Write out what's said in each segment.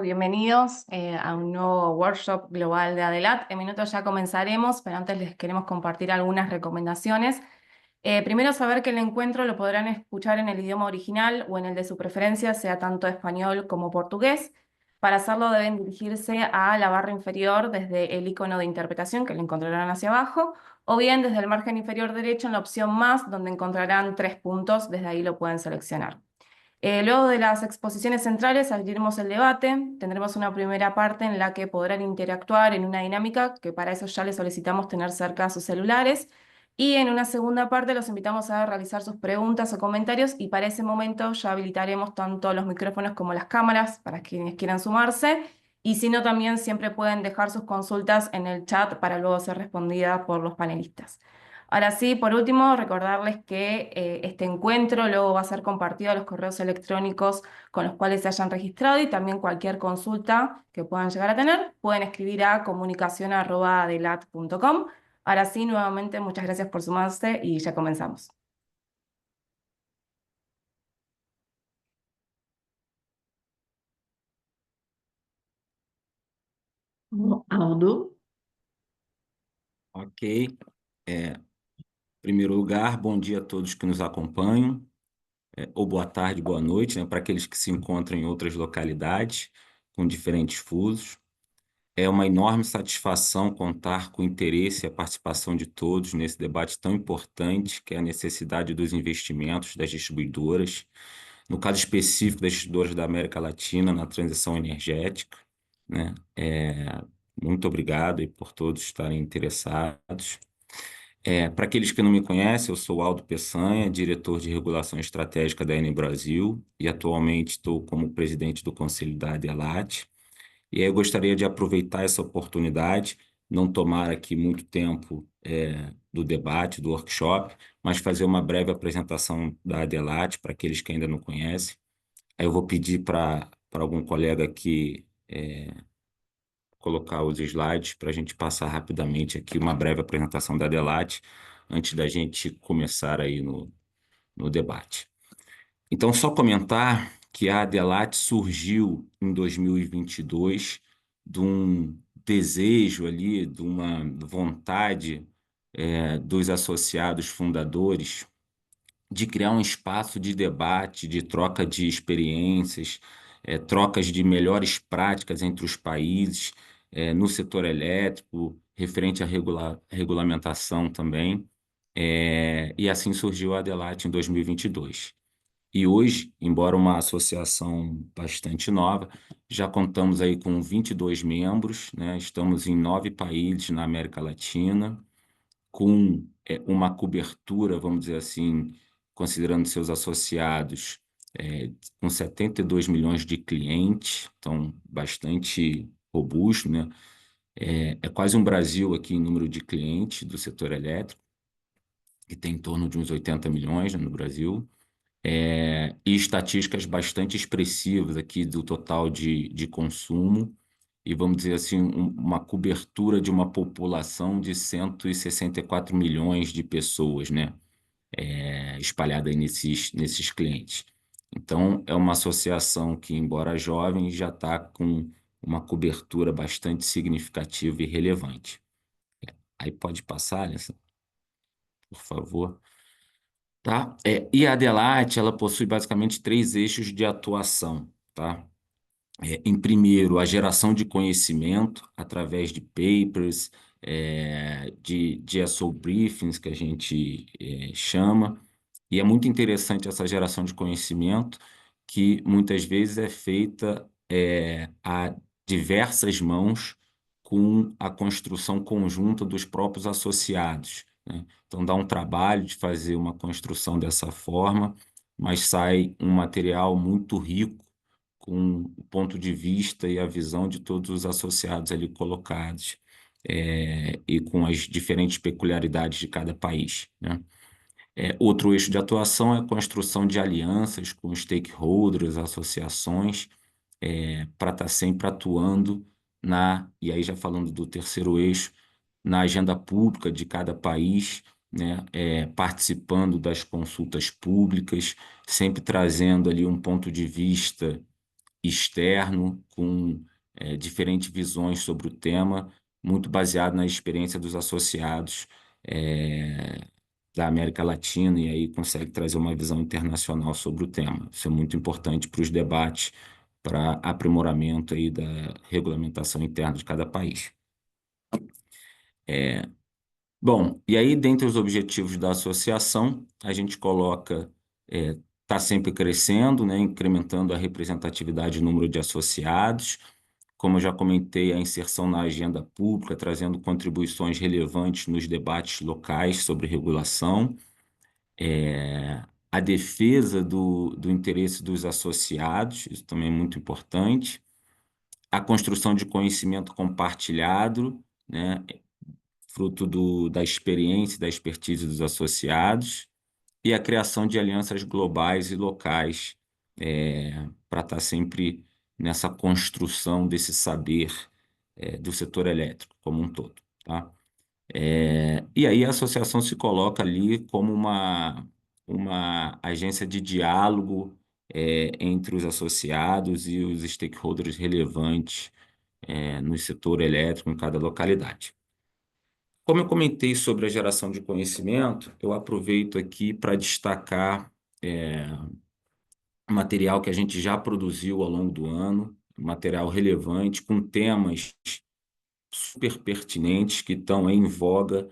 bienvenidos a un nuevo workshop global de ADELAT. En minutos ya comenzaremos, pero antes les queremos compartir algunas recomendaciones. Primero, saber que el encuentro lo podrán escuchar en el idioma original o en el de su preferencia, sea tanto español como portugués. Para hacerlo deben dirigirse a la barra inferior desde el icono de interpretación, que lo encontrarán hacia abajo, o bien desde el margen inferior derecho en la opción más, donde encontrarán 3 puntos, desde ahí lo pueden seleccionar. Luego de las exposiciones centrales abriremos el debate. Tendremos una primera parte en la que podrán interactuar en una dinámica, que para eso ya les solicitamos tener cerca sus celulares. Y en una segunda parte los invitamos a realizar sus preguntas o comentarios y para ese momento ya habilitaremos tanto los micrófonos como las cámaras para quienes quieran sumarse. Y si no, también siempre pueden dejar sus consultas en el chat para luego ser respondidas por los panelistas. Ahora sí, por último, recordarles que este encuentro luego va a ser compartido a los correos electrónicos con los cuales se hayan registrado y también cualquier consulta que puedan llegar a tener, pueden escribir a comunicacion@adelat.com. Ahora sí, nuevamente, muchas gracias por sumarse y ya comenzamos. Bom, Aldo, Ok. Em primeiro lugar, bom dia a todos que nos acompanham, ou boa tarde, boa noite, né, para aqueles que se encontram em outras localidades, com diferentes fusos. É uma enorme satisfação contar com o interesse e a participação de todos nesse debate tão importante, que é a necessidade dos investimentos das distribuidoras, no caso específico das distribuidoras da América Latina, na transição energética, né. Muito obrigado aí por todos estarem interessados. Para aqueles que não me conhecem, eu sou Aldo Peçanha, diretor de regulação estratégica da Eni Brasil, e atualmente estou como presidente do Conselho da ADELAT. E aí eu gostaria de aproveitar essa oportunidade, não tomar aqui muito tempo do debate, do workshop, mas fazer uma breve apresentação da ADELAT para aqueles que ainda não conhecem. Aí eu vou pedir para algum colega aqui colocar os slides para a gente passar rapidamente aqui uma breve apresentação da ADELAT, antes da gente começar aí no debate. Então, só comentar que a ADELAT surgiu em 2022 de um desejo ali, de uma vontade dos associados fundadores de criar um espaço de debate, de troca de experiências, trocas de melhores práticas entre os países, no setor elétrico, referente à regulamentação também, e assim surgiu a ADELAT em 2022. E hoje, embora uma associação bastante nova, já contamos aí com 22 membros, né? Estamos em 9 países na América Latina, com uma cobertura, vamos dizer assim, considerando seus associados, com 72 milhões de clientes, então bastante robusto, né? É quase um Brasil aqui em número de clientes do setor elétrico, que tem em torno de uns 80 milhões, né, no Brasil, e estatísticas bastante expressivas aqui do total de consumo, e vamos dizer assim, uma cobertura de uma população de 164 milhões de pessoas, né, espalhada aí nesses clientes. Então, é uma associação que, embora jovem, já está com uma cobertura bastante significativa e relevante. Aí pode passar, Alessa, por favor. Tá? E a ADELAT, ela possui basicamente 3 eixos de atuação, tá? Em primeiro, a geração de conhecimento através de papers, de SO briefings, que a gente chama, e é muito interessante essa geração de conhecimento, que muitas vezes é feita a diversas mãos com a construção conjunta dos próprios associados, né? Então dá um trabalho de fazer uma construção dessa forma, mas sai um material muito rico, com o ponto de vista e a visão de todos os associados ali colocados, e com as diferentes peculiaridades de cada país, né? Outro eixo de atuação é a construção de alianças com stakeholders, associações, para estar sempre atuando e aí já falando do terceiro eixo, na agenda pública de cada país, né, participando das consultas públicas, sempre trazendo ali um ponto de vista externo, com diferentes visões sobre o tema, muito baseado na experiência dos associados da América Latina, e aí consegue trazer uma visão internacional sobre o tema. Isso é muito importante para os debates, para aprimoramento aí da regulamentação interna de cada país. Bom, e aí, dentre os objetivos da associação, a gente coloca, está sempre crescendo, né, incrementando a representatividade e número de associados, como eu já comentei, a inserção na agenda pública, trazendo contribuições relevantes nos debates locais sobre regulação, a defesa do interesse dos associados, isso também é muito importante, a construção de conhecimento compartilhado, né, fruto da experiência e da expertise dos associados, e a criação de alianças globais e locais, para estar sempre nessa construção desse saber do setor elétrico como um todo, tá? E aí a associação se coloca ali como uma agência de diálogo entre os associados e os stakeholders relevantes no setor elétrico em cada localidade. Como eu comentei sobre a geração de conhecimento, eu aproveito aqui para destacar material que a gente já produziu ao longo do ano, material relevante, com temas super pertinentes que estão em voga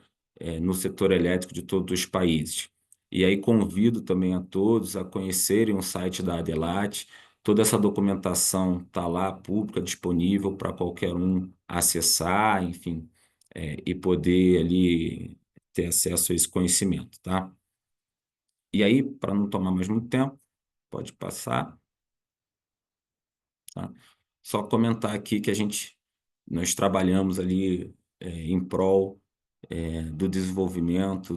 no setor elétrico de todos os países. E aí convido também a todos a conhecerem o site da ADELAT. Toda essa documentação está lá, pública, disponível para qualquer um acessar, enfim, e poder ali ter acesso a esse conhecimento, tá? E aí, para não tomar mais muito tempo, pode passar, tá? Só comentar aqui que nós trabalhamos ali em prol do desenvolvimento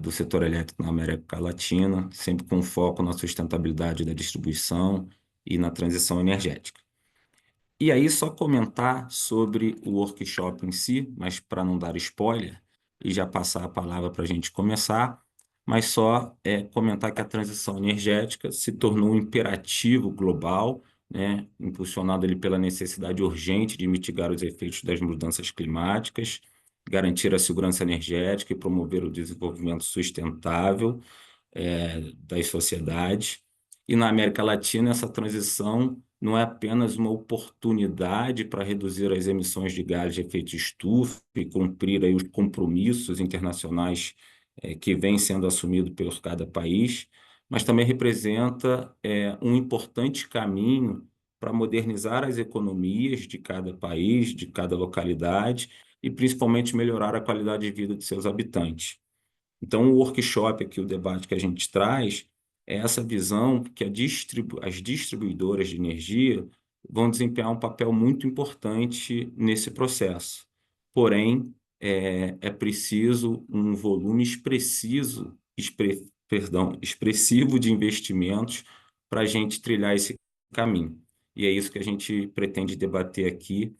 do setor elétrico na América Latina, sempre com foco na sustentabilidade da distribuição e na transição energética. E aí, só comentar sobre o workshop em si, mas para não dar spoiler, e já passar a palavra para a gente começar, mas só comentar que a transição energética se tornou um imperativo global, né, impulsionado ali pela necessidade urgente de mitigar os efeitos das mudanças climáticas, garantir a segurança energética e promover o desenvolvimento sustentável das sociedades. E na América Latina, essa transição não é apenas uma oportunidade para reduzir as emissões de gases de efeito estufa e cumprir aí os compromissos internacionais que vêm sendo assumidos por cada país, mas também representa um importante caminho para modernizar as economias de cada país, de cada localidade, e principalmente melhorar a qualidade de vida de seus habitantes. Então, o workshop aqui, o debate que a gente traz, é essa visão que as distribuidoras de energia vão desempenhar um papel muito importante nesse processo. Porém, é preciso um volume expressivo de investimentos para a gente trilhar esse caminho. E é isso que a gente pretende debater aqui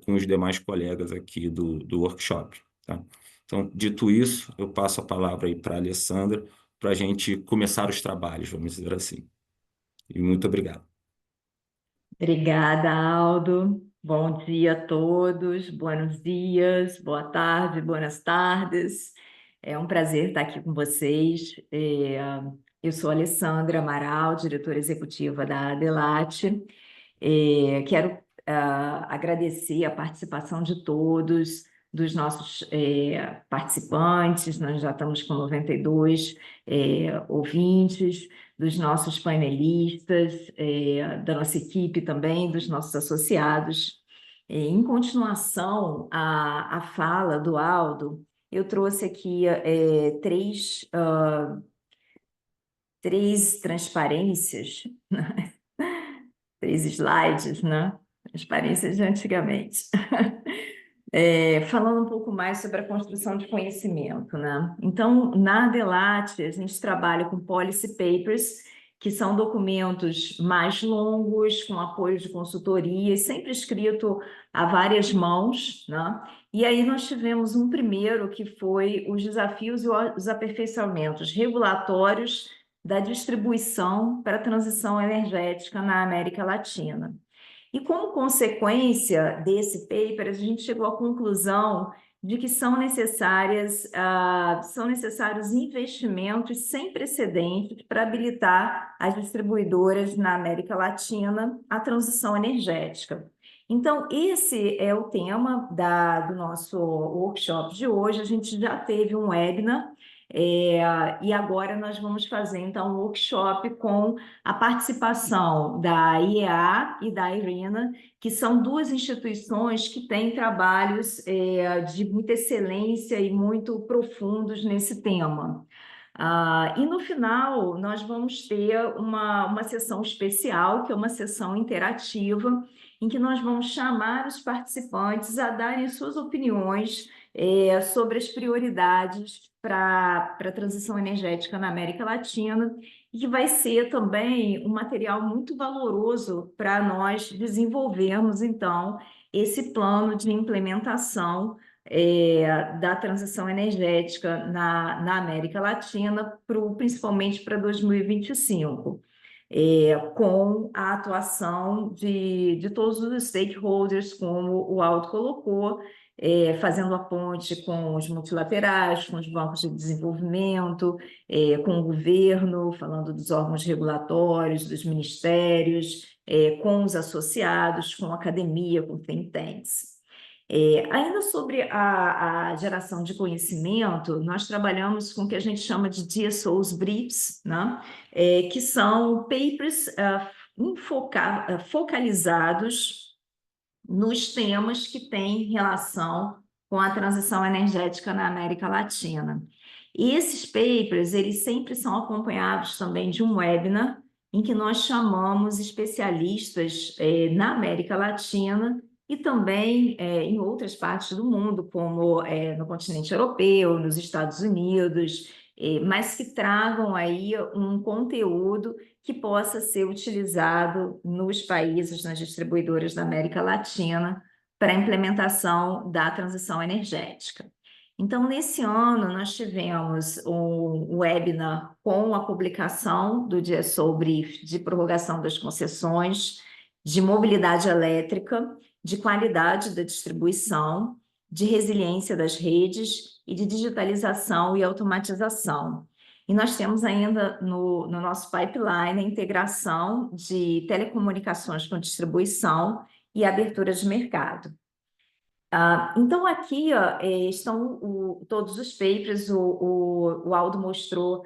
com os demais colegas aqui do workshop, tá? Então, dito isso, eu passo a palavra aí para a Alessandra, para a gente começar os trabalhos, vamos dizer assim. E muito obrigado. Obrigada, Aldo. Bom dia a todos, buenos dias, boa tarde, buenas tardes. É um prazer estar aqui com vocês. Eu sou Alessandra Amaral, diretora executiva da ADELAT. Quero agradecer a participação de todos, dos nossos participantes. Nós já estamos com 92 ouvintes, dos nossos panelistas, da nossa equipe também, dos nossos associados. Em continuação à fala do Aldo, eu trouxe aqui três transparências, três slides, né? Transparências de antigamente. Falando um pouco mais sobre a construção de conhecimento, né? Então, na ADELAT, a gente trabalha com policy papers, que são documentos mais longos, com apoio de consultoria, sempre escrito a várias mãos, né? E aí nós tivemos um primeiro, que foi os desafios e os aperfeiçoamentos regulatórios da distribuição para a transição energética na América Latina. E como consequência desse paper, a gente chegou à conclusão de que são necessários investimentos sem precedentes para habilitar as distribuidoras na América Latina à transição energética. Então, esse é o tema do nosso workshop de hoje. A gente já teve um webinar, e agora nós vamos fazer, então, um workshop com a participação da IEA e da IRENA, que são duas instituições que têm trabalhos de muita excelência e muito profundos nesse tema. E no final, nós vamos ter uma sessão especial, que é uma sessão interativa, em que nós vamos chamar os participantes a darem suas opiniões sobre as prioridades para a transição energética na América Latina, e que vai ser também um material muito valoroso para nós desenvolvermos, então, esse plano de implementação da transição energética na América Latina, principalmente para 2025. Com a atuação de todos os stakeholders, como o Aldo colocou, fazendo a ponte com os multilaterais, com os bancos de desenvolvimento, com o governo, falando dos órgãos regulatórios, dos ministérios, com os associados, com a academia, com think tanks. Ainda sobre a geração de conhecimento, nós trabalhamos com o que a gente chama de DSOs Briefs, né? Que são papers focalizados nos temas que têm relação com a transição energética na América Latina. E esses papers, eles sempre são acompanhados também de um webinar em que nós chamamos especialistas na América Latina e também em outras partes do mundo, como no continente europeu, nos Estados Unidos, mas que tragam aí um conteúdo que possa ser utilizado nos países, nas distribuidoras da América Latina, para a implementação da transição energética. Então, nesse ano, nós tivemos um webinar com a publicação do DSO Brief de prorrogação das concessões, de mobilidade elétrica, de qualidade da distribuição, de resiliência das redes e de digitalização e automatização. E nós temos ainda no nosso pipeline a integração de telecomunicações com distribuição e abertura de mercado. Então, aqui estão todos os papers, o Aldo mostrou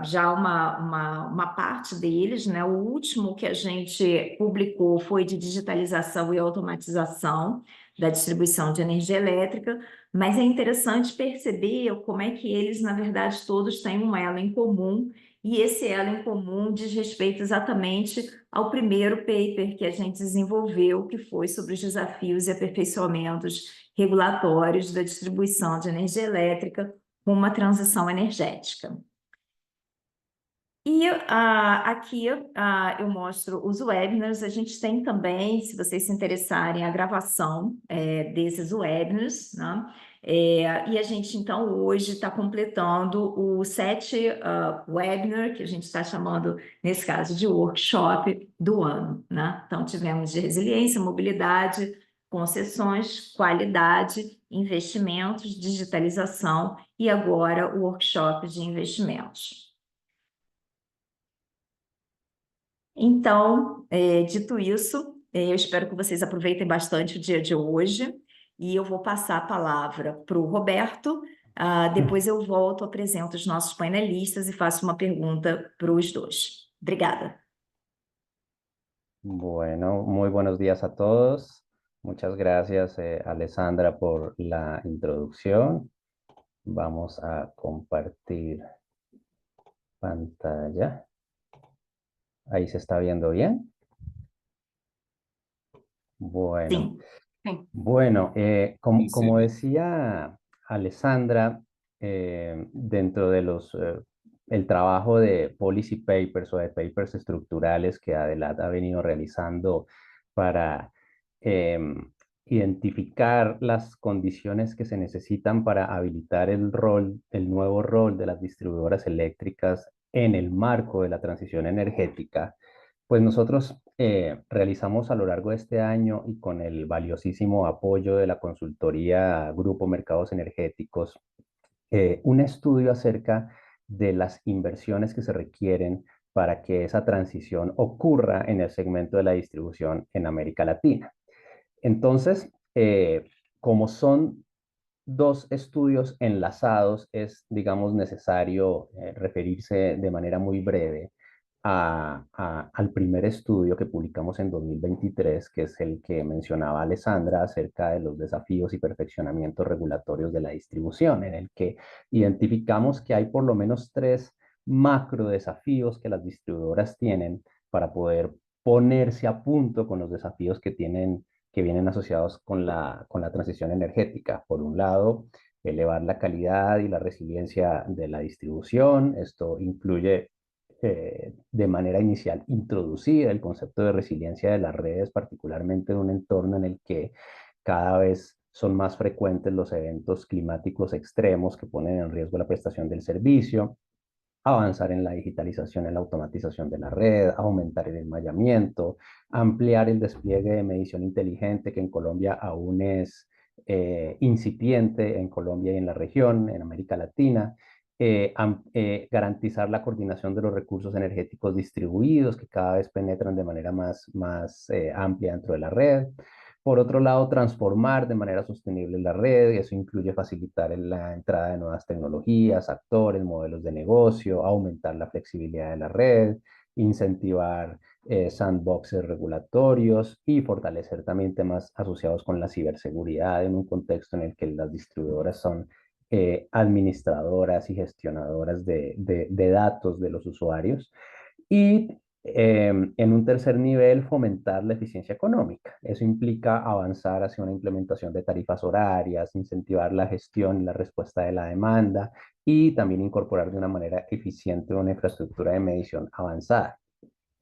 já uma parte deles, né? O último que a gente publicou foi de digitalização e automatização da distribuição de energia elétrica, mas é interessante perceber como é que eles, na verdade, todos têm um elo em comum, e esse elo em comum diz respeito exatamente ao primeiro paper que a gente desenvolveu, que foi sobre os desafios e aperfeiçoamentos regulatórios da distribuição de energia elétrica com uma transição energética. E aqui eu mostro os webinars. A gente tem também, se vocês se interessarem, a gravação desses webinars, né? E a gente, então, hoje está completando o 7 webinar, que a gente está chamando, nesse caso, de workshop do ano, né? Então, tivemos de resiliência, mobilidade, concessões, qualidade, investimentos, digitalização e agora o workshop de investimentos. Então, dito isso, eu espero que vocês aproveitem bastante o dia de hoje e eu vou passar a palavra para o Roberto, depois eu volto, apresento os nossos painelistas e faço uma pergunta para os dois. Obrigada. Bueno, muy buenos días a todos. Muchas gracias, Alessandra, por la introducción. Vamos a compartir pantalla. ¿Ahí se está viendo bien? Bueno, Sim. bueno, Sí. como decía Alessandra, dentro de el trabajo de policy papers o de papers estructurales que Adelat ha venido realizando para identificar las condiciones que se necesitan para habilitar el nuevo rol de las distribuidoras eléctricas en el marco de la transición energética, Pues nosotros realizamos a lo largo de este año y con el valiosísimo apoyo de la consultoría Grupo Mercados Energéticos, un estudio acerca de las inversiones que se requieren para que esa transición ocurra en el segmento de la distribución en América Latina. Entonces, como son dos estudios enlazados, es, digamos, necesario referirse de manera muy breve al primer estudio que publicamos en 2023, que es el que mencionaba Alessandra acerca de los desafíos y perfeccionamientos regulatorios de la distribución, en el que identificamos que hay por lo menos tres macro desafíos que las distribuidoras tienen para poder ponerse a punto con los desafíos que tienen, que vienen asociados con la transición energética. Por un lado, elevar la calidad y la resiliencia de la distribución. Esto incluye de manera inicial introducir el concepto de resiliencia de las redes, particularmente en un entorno en el que cada vez son más frecuentes los eventos climáticos extremos que ponen en riesgo la prestación del servicio, avanzar en la digitalización, en la automatización de la red, aumentar el enmayamiento, ampliar el despliegue de medición inteligente que en Colombia aún es incipiente en Colombia y en la región, en América Latina, garantizar la coordinación de los recursos energéticos distribuidos que cada vez penetran de manera más amplia dentro de la red. Por otro lado, transformar de manera sostenible la red, y eso incluye facilitar la entrada de nuevas tecnologías, actores, modelos de negocio, aumentar la flexibilidad de la red, incentivar sandboxes regulatorios y fortalecer también temas asociados con la ciberseguridad en un contexto en el que las distribuidoras son administradoras y gestionadoras de datos de los usuarios. Y en un tercer nivel, fomentar la eficiencia económica. Eso implica avanzar hacia una implementación de tarifas horarias, incentivar la gestión y la respuesta de la demanda y también incorporar de una manera eficiente una infraestructura de medición avanzada.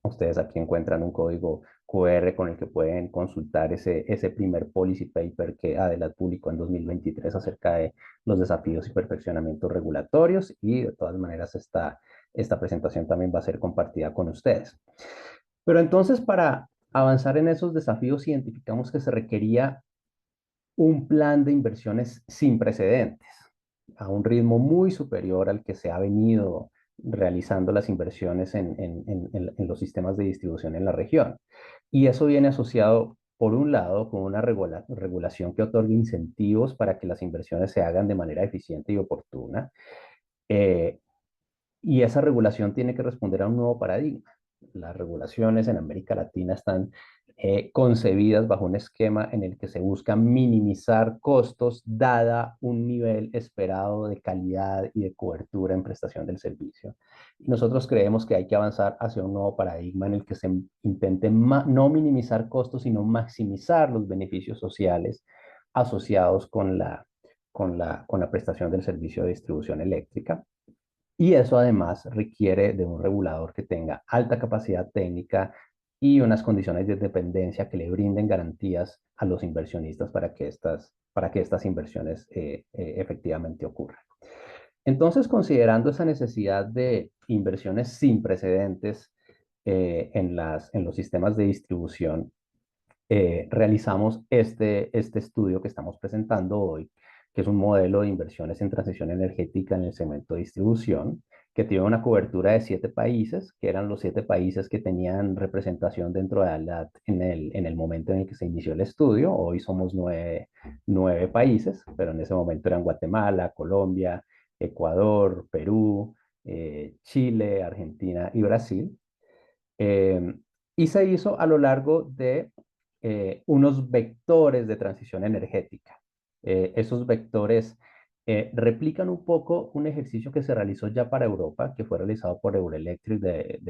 Ustedes aquí encuentran un código QR con el que pueden consultar ese primer policy paper que Adelat publicó en 2023 acerca de los desafíos y perfeccionamientos regulatorios, y de todas maneras esta presentación también va a ser compartida con ustedes. Pero entonces, para avanzar en esos desafíos, identificamos que se requería un plan de inversiones sin precedentes, a un ritmo muy superior al que se ha venido realizando las inversiones en los sistemas de distribución en la región. Y eso viene asociado, por un lado, con una regulación que otorgue incentivos para que las inversiones se hagan de manera eficiente y oportuna. Eh, y esa regulación tiene que responder a un nuevo paradigma. Las regulaciones en América Latina están concebidas bajo un esquema en el que se busca minimizar costos dada un nivel esperado de calidad y de cobertura en prestación del servicio. Y nosotros creemos que hay que avanzar hacia un nuevo paradigma en el que se intente no minimizar costos, sino maximizar los beneficios sociales asociados con la prestación del servicio de distribución eléctrica. Y eso además requiere de un regulador que tenga alta capacidad técnica y unas condiciones de dependencia que le brinden garantías a los inversionistas para que estas inversiones efectivamente ocurran. Entonces, considerando esa necesidad de inversiones sin precedentes en los sistemas de distribución, realizamos este estudio que estamos presentando hoy, que es un modelo de inversiones en transición energética en el segmento de distribución, que tiene una cobertura de 7 países, que eran los 7 países que tenían representación dentro de ALAT en el momento en el que se inició el estudio. Hoy somos 9 países, pero en ese momento eran Guatemala, Colombia, Ecuador, Perú, Chile, Argentina y Brasil. Eh, y se hizo a lo largo de unos vectores de transición energética. Esos vectores replican un poco un ejercicio que se realizó ya para Europa, que fue realizado por Eurelectric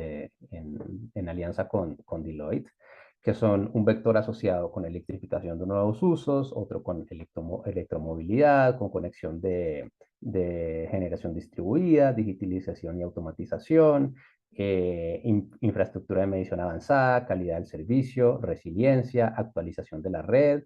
en alianza con Deloitte, que son un vector asociado con electrificación de nuevos usos, otro con electromovilidad, con conexión de generación distribuida, digitalización y automatización, infraestructura de medición avanzada, calidad del servicio, resiliencia, actualización de la red,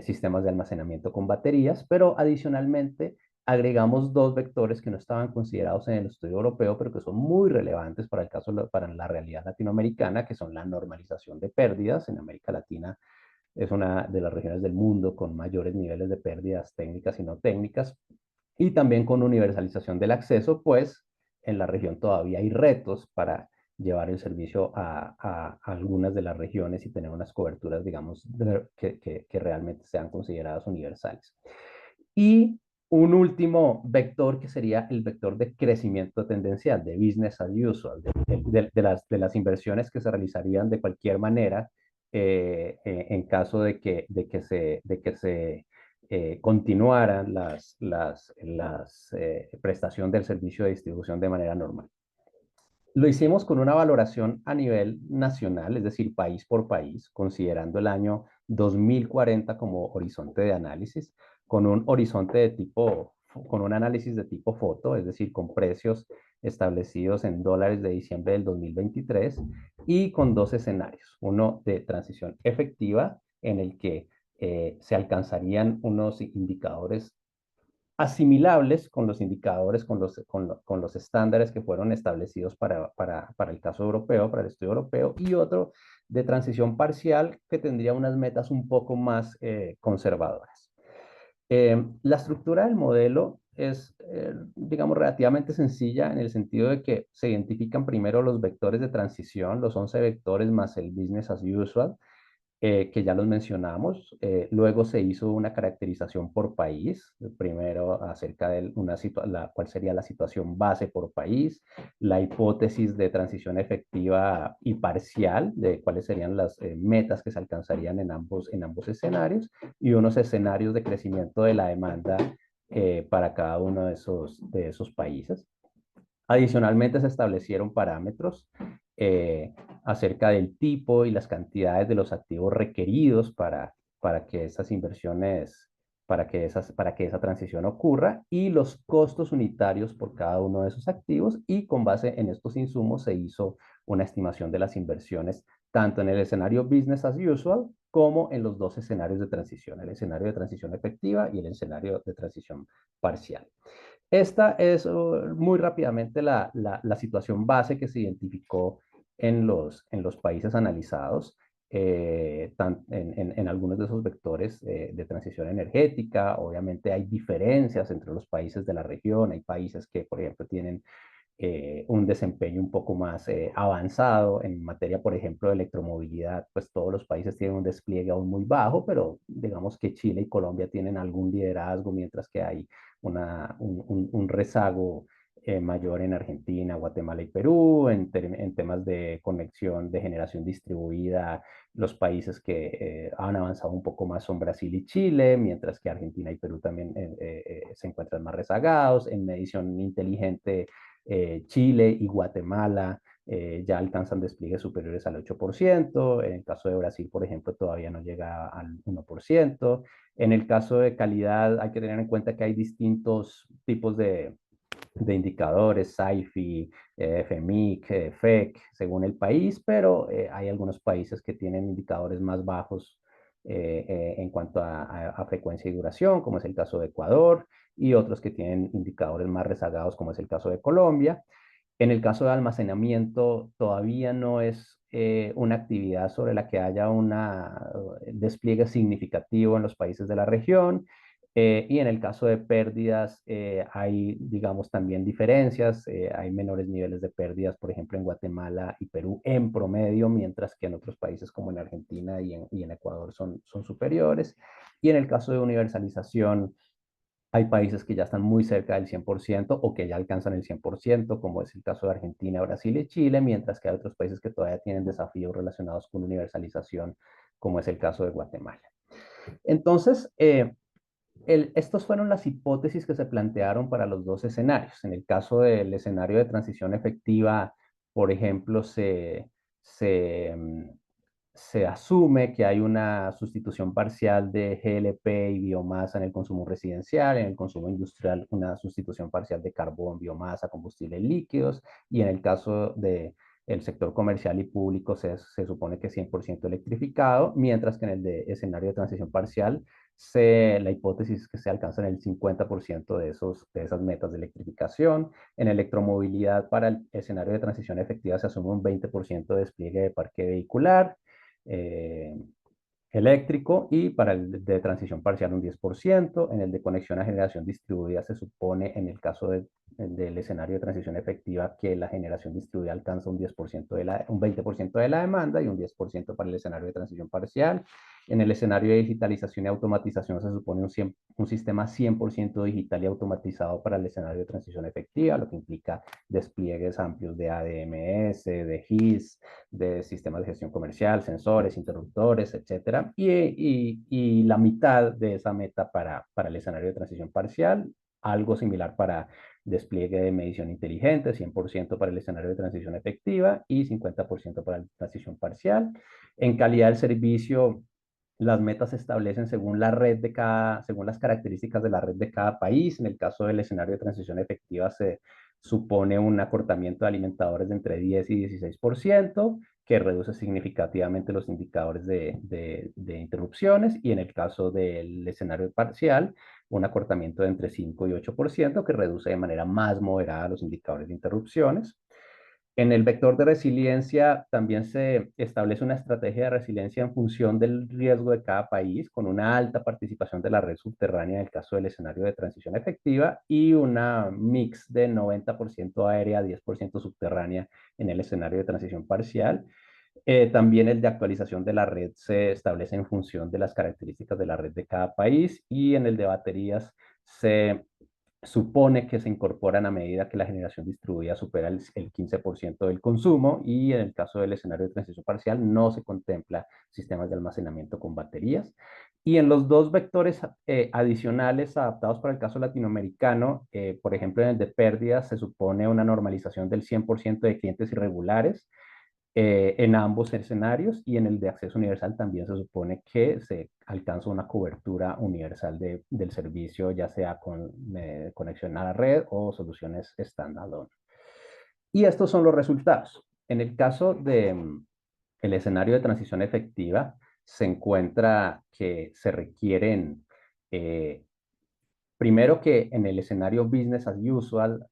sistemas de almacenamiento con baterías, pero adicionalmente agregamos dos vectores que no estaban considerados en el estudio europeo, pero que son muy relevantes para el caso, para la realidad latinoamericana, que son la normalización de pérdidas. En América Latina es una de las regiones del mundo con mayores niveles de pérdidas técnicas y no técnicas, y también con universalización del acceso, pues en la región todavía hay retos para llevar el servicio a algunas de las regiones y tener unas coberturas, digamos, que realmente sean consideradas universales. Y un último vector que sería el vector de crecimiento tendencial, de business as usual, de las inversiones que se realizarían de cualquier manera en caso de que se continuaran las prestación del servicio de distribución de manera normal. Lo hicimos con una valoración a nivel nacional, es decir, país por país, considerando el año 2040 como horizonte de análisis, con un horizonte con un análisis de tipo foto, es decir, con precios establecidos en dólares de diciembre del 2023 y con dos escenarios, uno de transición efectiva en el que se alcanzarían unos indicadores asimilables con los indicadores, con los estándares que fueron establecidos para el caso europeo, para el estudio europeo, y otro de transición parcial que tendría unas metas un poco más conservadoras. La estructura del modelo es, digamos, relativamente sencilla en el sentido de que se identifican primero los vectores de transición, los 11 vectores más el business as usual, que ya los mencionamos. Luego se hizo una caracterización por país, primero acerca de cuál sería la situación base por país, la hipótesis de transición efectiva y parcial, de cuáles serían las metas que se alcanzarían en ambos escenarios, y unos escenarios de crecimiento de la demanda para cada uno de esos países. Adicionalmente, se establecieron parámetros eh, acerca del tipo y las cantidades de los activos requeridos para que esas inversiones, para que esa transición ocurra, y los costos unitarios por cada uno de esos activos, y con base en estos insumos se hizo una estimación de las inversiones tanto en el escenario business as usual como en los dos escenarios de transición, el escenario de transición efectiva y el escenario de transición parcial. Esta es muy rápidamente la situación base que se identificó en los países analizados, en algunos de esos vectores de transición energética. Obviamente hay diferencias entre los países de la región. Hay países que, por ejemplo, tienen un desempeño un poco más avanzado en materia, por ejemplo, de electromovilidad. Pues todos los países tienen un despliegue aún muy bajo, pero digamos que Chile y Colombia tienen algún liderazgo, mientras que hay un rezago mayor en Argentina, Guatemala y Perú. En temas de conexión de generación distribuida, los países que han avanzado un poco más son Brasil y Chile, mientras que Argentina y Perú también se encuentran más rezagados. En medición inteligente, Chile y Guatemala ya alcanzan despliegues superiores al 8%. En el caso de Brasil, por ejemplo, todavía no llega al 1%. En el caso de calidad, hay que tener en cuenta que hay distintos tipos de indicadores, SAIFI, FEMIC, FEC, según el país, pero hay algunos países que tienen indicadores más bajos en cuanto a frecuencia y duración, como es el caso de Ecuador, y otros que tienen indicadores más rezagados, como es el caso de Colombia. En el caso de almacenamiento, todavía no es una actividad sobre la que haya un despliegue significativo en los países de la región. Y en el caso de pérdidas, hay, digamos, también diferencias. Hay menores niveles de pérdidas, por ejemplo, en Guatemala y Perú en promedio, mientras que en otros países como en Argentina y en Ecuador son superiores. Y en el caso de universalización, hay países que ya están muy cerca del 100% o que ya alcanzan el 100%, como es el caso de Argentina, Brasil y Chile, mientras que hay otros países que todavía tienen desafíos relacionados con universalización, como es el caso de Guatemala. Entonces, estos fueron las hipótesis que se plantearon para los dos escenarios. En el caso del escenario de transición efectiva, por ejemplo, se, mm, se asume que hay una sustitución parcial de GLP y biomasa en el consumo residencial, en el consumo industrial una sustitución parcial de carbón, biomasa, combustibles líquidos, y en el caso del sector comercial y público se supone que es 100% electrificado, mientras que en el de escenario de transición parcial la hipótesis es que se alcanzan el 50% de esas metas de electrificación. En electromovilidad, para el escenario de transición efectiva, se asume un 20% de despliegue de parque vehicular eléctrico, y para el de transición parcial un 10%. En el de conexión a generación distribuida se supone, en el caso del escenario de transición efectiva, que la generación distribuida alcanza un 10% un 20% de la demanda y un 10% para el escenario de transición parcial. En el escenario de digitalización y automatización se supone un sistema 100% digital y automatizado para el escenario de transición efectiva, lo que implica despliegues amplios de ADMS, de GIS, de sistemas de gestión comercial, sensores, interruptores, etcétera. Y la mitad de esa meta para el escenario de transición parcial, algo similar para despliegue de medición inteligente, 100% para el escenario de transición efectiva y 50% para la transición parcial. En calidad del servicio, las metas se establecen según según las características de la red de cada país. En el caso del escenario de transición efectiva se supone un acortamiento de alimentadores de entre 10 y 16%, que reduce significativamente los indicadores de interrupciones, y en el caso del escenario parcial, un acortamiento de entre 5 y 8%, que reduce de manera más moderada los indicadores de interrupciones. En el vector de resiliencia también se establece una estrategia de resiliencia en función del riesgo de cada país, con una alta participación de la red subterránea en el caso del escenario de transición efectiva y una mix de 90% aérea, 10% subterránea en el escenario de transición parcial. También el de actualización de la red se establece en función de las características de la red de cada país, y en el de baterías se supone que se incorporan a medida que la generación distribuida supera el 15% del consumo, y en el caso del escenario de transición parcial no se contempla sistemas de almacenamiento con baterías. Y en los dos vectores adicionales adaptados para el caso latinoamericano, por ejemplo, en el de pérdidas se supone una normalización del 100% de clientes irregulares en ambos escenarios, y en el de acceso universal también se supone que se alcanza una cobertura universal del servicio, ya sea con conexión a la red o soluciones standalone. Y estos son los resultados. En el caso del escenario de transición efectiva, se encuentra que se requieren, primero, que en el escenario business as usual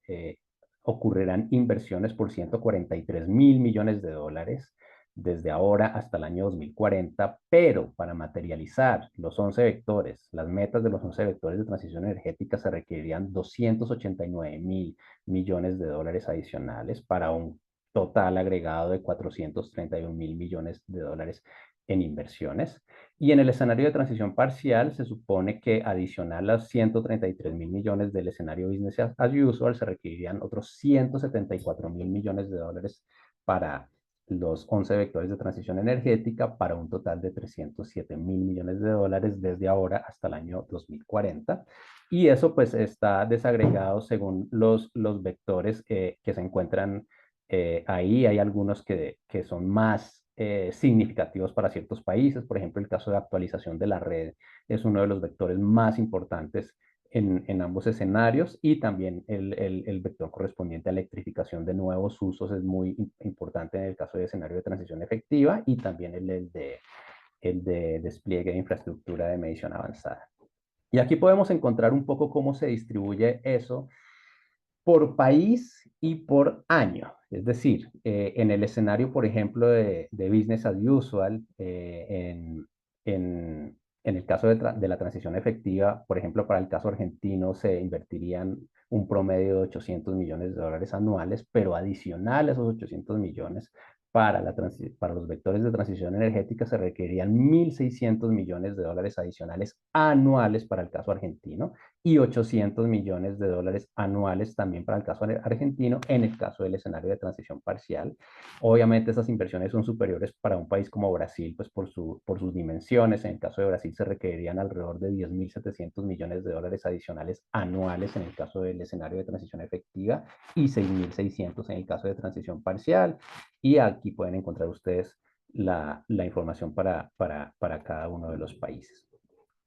ocurrirán inversiones por 143.000 millones de dólares desde ahora hasta el año 2040, pero para materializar los 11 vectores, las metas de los 11 vectores de transición energética, se requerirían 289.000 millones de dólares adicionales, para un total agregado de 431.000 millones de dólares en inversiones. Y en el escenario de transición parcial se supone que, adicional a los 133.000 millones del escenario business as usual, se requerirían otros 174.000 millones de dólares para los 11 vectores de transición energética, para un total de 307.000 millones de dólares desde ahora hasta el año 2040. Y eso pues está desagregado según los vectores que se encuentran ahí. Hay algunos que son más significativos para ciertos países. Por ejemplo, el caso de actualización de la red es uno de los vectores más importantes en ambos escenarios, y también el vector correspondiente a electrificación de nuevos usos es muy importante en el caso de escenario de transición efectiva, y también el de despliegue de infraestructura de medición avanzada. Y aquí podemos encontrar un poco cómo se distribuye eso por país y por año. Es decir, en el escenario, por ejemplo, de business as usual, en el caso de la transición efectiva, por ejemplo, para el caso argentino se invertirían un promedio de 800 millones de dólares anuales, pero adicional a esos 800 millones, para los vectores de transición energética se requerirían 1.600 millones de dólares adicionales anuales para el caso argentino, y 800 millones de dólares anuales también para el caso argentino en el caso del escenario de transición parcial. Obviamente esas inversiones son superiores para un país como Brasil, pues por sus dimensiones. En el caso de Brasil se requerirían alrededor de 10.700 millones de dólares adicionales anuales en el caso del escenario de transición efectiva, y 6.600 en el caso de transición parcial. Y aquí pueden encontrar ustedes la información para cada uno de los países.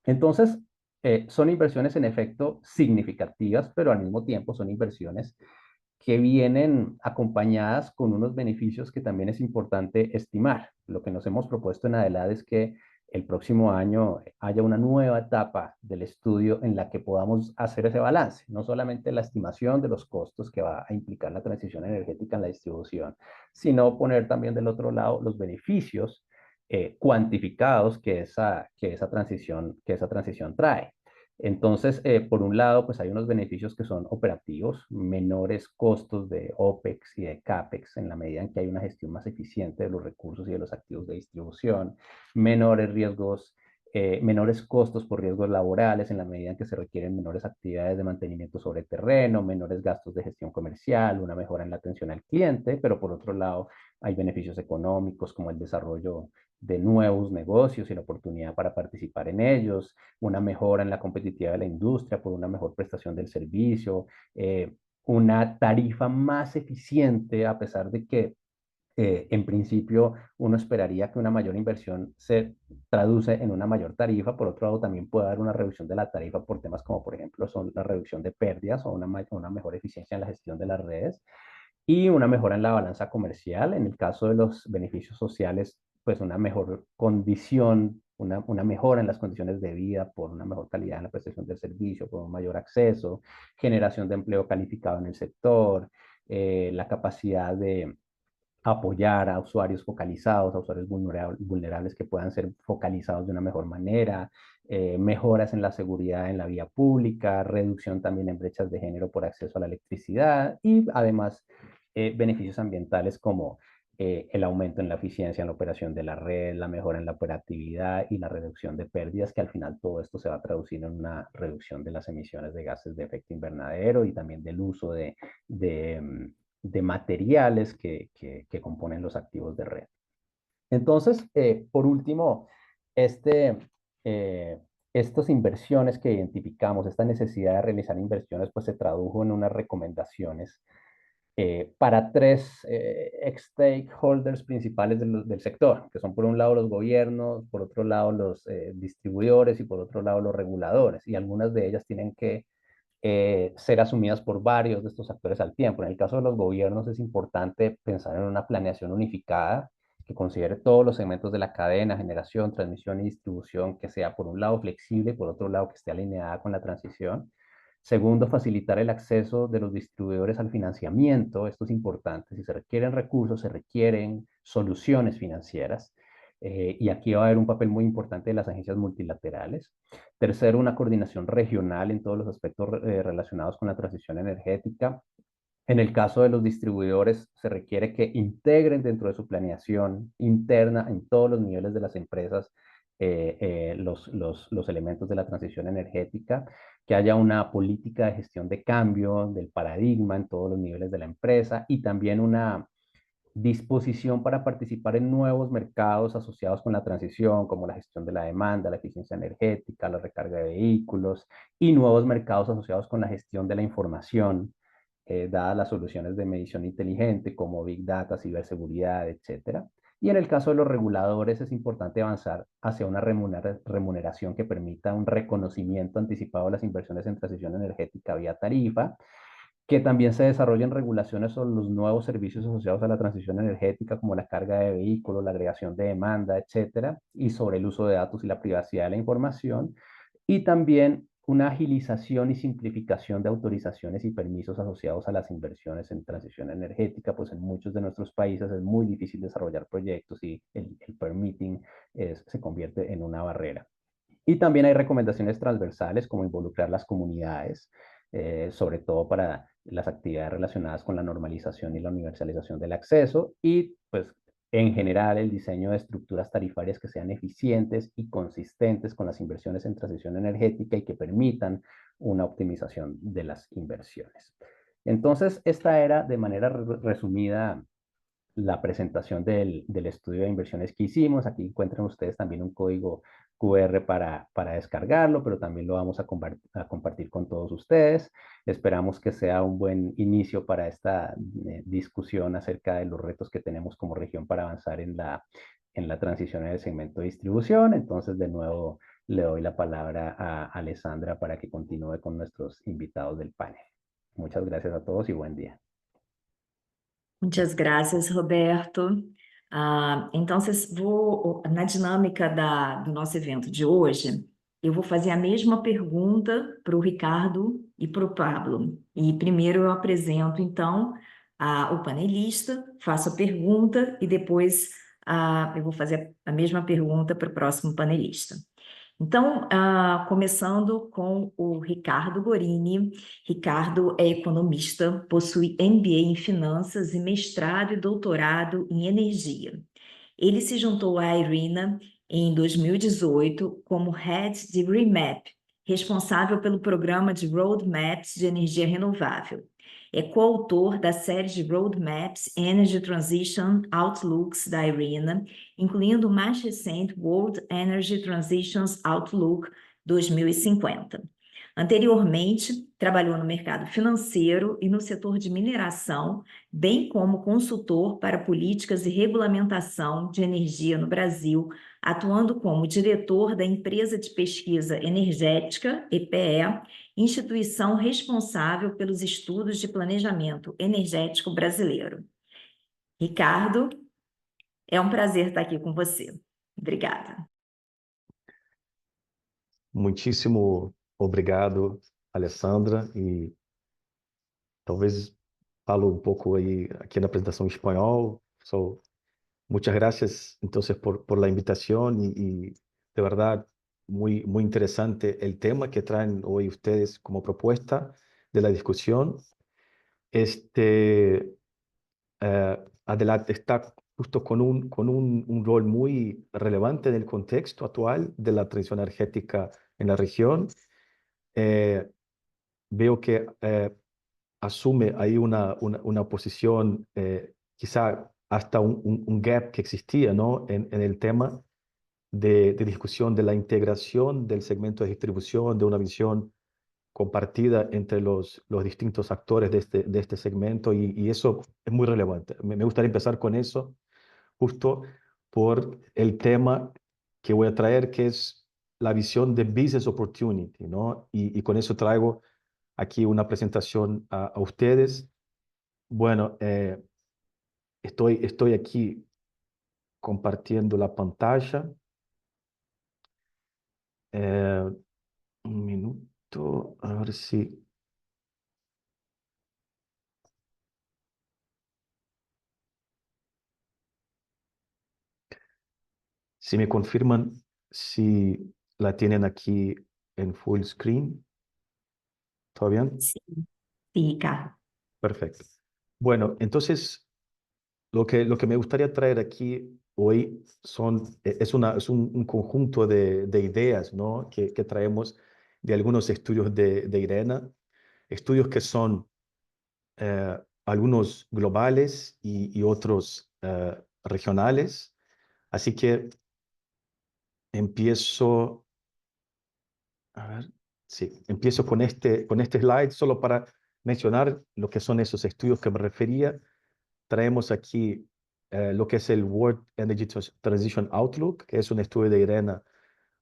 Entonces, son inversiones en efecto significativas, pero al mismo tiempo son inversiones que vienen acompañadas con unos beneficios que también es importante estimar. Lo que nos hemos propuesto en Adelad es que el próximo año haya una nueva etapa del estudio en la que podamos hacer ese balance, no solamente la estimación de los costos que va a implicar la transición energética en la distribución, sino poner también del otro lado los beneficios cuantificados que esa transición trae. Entonces, por un lado, pues hay unos beneficios que son operativos, menores costos de OPEX y de CAPEX en la medida en que hay una gestión más eficiente de los recursos y de los activos de distribución, menores riesgos, menores costos por riesgos laborales en la medida en que se requieren menores actividades de mantenimiento sobre terreno, menores gastos de gestión comercial, una mejora en la atención al cliente, pero por otro lado hay beneficios económicos como el desarrollo de nuevos negocios y la oportunidad para participar en ellos, una mejora en la competitividad de la industria por una mejor prestación del servicio, una tarifa más eficiente a pesar de que en principio uno esperaría que una mayor inversión se traduce en una mayor tarifa. Por otro lado, también puede haber una reducción de la tarifa por temas como, por ejemplo, son la reducción de pérdidas o una mejor eficiencia en la gestión de las redes y una mejora en la balanza comercial. En el caso de los beneficios sociales, pues una mejor condición, una mejora en las condiciones de vida por una mejor calidad en la prestación del servicio, por un mayor acceso, generación de empleo calificado en el sector, la capacidad de apoyar a usuarios focalizados, a usuarios vulnerables que puedan ser focalizados de una mejor manera, mejoras en la seguridad en la vía pública, reducción también en brechas de género por acceso a la electricidad y además beneficios ambientales como el aumento en la eficiencia en la operación de la red, la mejora en la operatividad y la reducción de pérdidas, que al final todo esto se va a traducir en una reducción de las emisiones de gases de efecto invernadero y también del uso de materiales que componen los activos de red. Entonces, por último, este, estas inversiones que identificamos, esta necesidad de realizar inversiones, pues se tradujo en unas recomendaciones para tres stakeholders principales del sector, que son por un lado los gobiernos, por otro lado los distribuidores y por otro lado los reguladores. Y algunas de ellas tienen que ser asumidas por varios de estos actores al tiempo. En el caso de los gobiernos es importante pensar en una planeación unificada que considere todos los segmentos de la cadena, generación, transmisión y distribución, que sea por un lado flexible y por otro lado que esté alineada con la transición. Segundo, facilitar el acceso de los distribuidores al financiamiento. Esto es importante. Si se requieren recursos, se requieren soluciones financieras. Y aquí va a haber un papel muy importante de las agencias multilaterales. Tercero, una coordinación regional en todos los aspectos relacionados con la transición energética. En el caso de los distribuidores, se requiere que integren dentro de su planeación interna en todos los niveles de las empresas los elementos de la transición energética, que haya una política de gestión de cambio del paradigma en todos los niveles de la empresa y también una disposición para participar en nuevos mercados asociados con la transición, como la gestión de la demanda, la eficiencia energética, la recarga de vehículos y nuevos mercados asociados con la gestión de la información, dadas las soluciones de medición inteligente como Big Data, ciberseguridad, etcétera. Y en el caso de los reguladores es importante avanzar hacia una remuneración que permita un reconocimiento anticipado de las inversiones en transición energética vía tarifa, que también se desarrollen regulaciones sobre los nuevos servicios asociados a la transición energética, como la carga de vehículos, la agregación de demanda, etcétera, y sobre el uso de datos y la privacidad de la información, y también una agilización y simplificación de autorizaciones y permisos asociados a las inversiones en transición energética, pues en muchos de nuestros países es muy difícil desarrollar proyectos y el permitting se convierte en una barrera. Y también hay recomendaciones transversales como involucrar las comunidades, sobre todo para las actividades relacionadas con la normalización y la universalización del acceso y pues en general el diseño de estructuras tarifarias que sean eficientes y consistentes con las inversiones en transición energética y que permitan una optimización de las inversiones. Entonces, esta era de manera resumida la presentación del estudio de inversiones que hicimos. Aquí encuentran ustedes también un código QR para descargarlo, pero también lo vamos a compartir con todos ustedes. Esperamos que sea un buen inicio para esta discusión acerca de los retos que tenemos como región para avanzar en la transición en el segmento de distribución. Entonces, de nuevo, le doy la palabra a Alessandra para que continúe con nuestros invitados del panel. Muchas gracias a todos y buen día. Muchas gracias, Roberto. Então, na dinâmica do nosso evento de hoje, eu vou fazer a mesma pergunta para o Ricardo e para o Pablo. E primeiro eu apresento, então, o panelista, faço a pergunta e depois eu vou fazer a mesma pergunta para o próximo panelista. Então, começando com o Ricardo Gorini. Ricardo é economista, possui MBA em Finanças e mestrado e doutorado em Energia. Ele se juntou à IRENA em 2018 como Head de Remap, responsável pelo programa de Roadmaps de energia renovável. É coautor da série de Roadmaps Energy Transition Outlooks da IRENA, incluindo o mais recente World Energy Transitions Outlook 2050. Anteriormente, trabalhou no mercado financeiro e no setor de mineração, bem como consultor para políticas e regulamentação de energia no Brasil, atuando como diretor da Empresa de Pesquisa Energética, EPE, instituição responsável pelos estudos de planejamento energético brasileiro. Ricardo, é um prazer estar aqui com você. Obrigada. Muitíssimo obrigado, Alessandra, e talvez falo un poco ahí aquí en la presentación en español. Muchas gracias entonces por la invitación y de verdad muy interesante el tema que traen hoy ustedes como propuesta de la discusión. Adelante está justo con un rol muy relevante en el contexto actual de la transición energética en la región. Veo que asume ahí una posición, quizá hasta un gap que existía, ¿no? en el tema de discusión de la integración del segmento de distribución, de una visión compartida entre los distintos actores de este segmento, y eso es muy relevante. Me gustaría empezar con eso, justo por el tema que voy a traer, que es la visión de business opportunity, ¿no? Y con eso traigo aquí una presentación a ustedes. Bueno, estoy aquí compartiendo la pantalla. Un minuto, a ver si me confirman si la tienen aquí en full screen. ¿Todo bien? Sí, Ricardo. Perfecto. Bueno, entonces lo que me gustaría traer aquí hoy es un conjunto de ideas, ¿no? que traemos de algunos estudios de IRENA, estudios que son algunos globales y otros regionales. Así que empiezo, a ver, sí, empiezo con este slide solo para mencionar lo que son esos estudios que me refería. Traemos aquí lo que es el World Energy Transition Outlook, que es un estudio de IRENA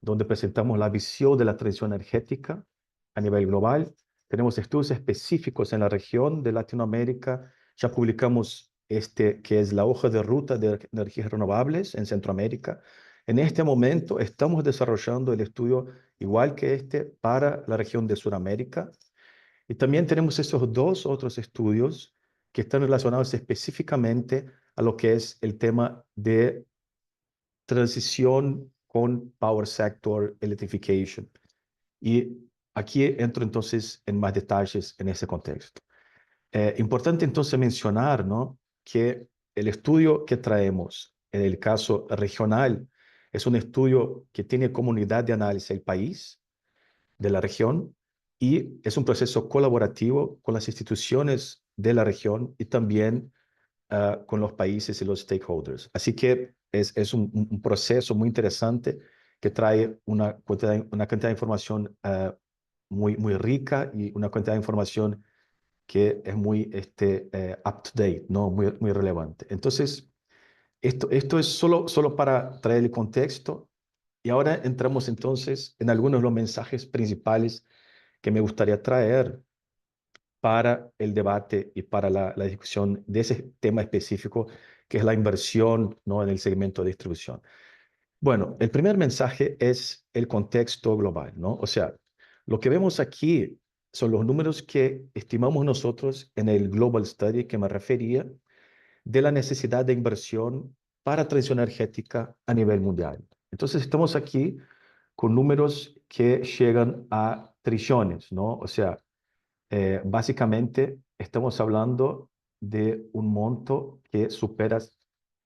donde presentamos la visión de la transición energética a nivel global. Tenemos estudios específicos en la región de Latinoamérica. Ya publicamos que es la hoja de ruta de energías renovables en Centroamérica. En este momento estamos desarrollando el estudio igual que para la región de Sudamérica. Y también tenemos esos dos otros estudios que están relacionados específicamente a lo que es el tema de transición con Power Sector Electrification. Y aquí entro entonces en más detalles en ese contexto. Importante entonces mencionar, ¿no?, que el estudio que traemos en el caso regional es un estudio que tiene como unidad de análisis el país de la región, y es un proceso colaborativo con las instituciones de la región y también con los países y los stakeholders. Así que es un proceso muy interesante que trae una cantidad de información muy rica, y una cantidad de información que es muy up to date, ¿no? Muy relevante. Entonces, esto es solo para traer el contexto, y ahora entramos entonces en algunos de los mensajes principales que me gustaría traer para el debate y para la discusión de ese tema específico que es la inversión, ¿no?, en el segmento de distribución. Bueno, el primer mensaje es el contexto global, ¿no? O sea, lo que vemos aquí son los números que estimamos nosotros en el Global Study que me refería de la necesidad de inversión para transición energética a nivel mundial. Entonces, estamos aquí con números que llegan a trillones, ¿no? O sea, básicamente estamos hablando de un monto que supera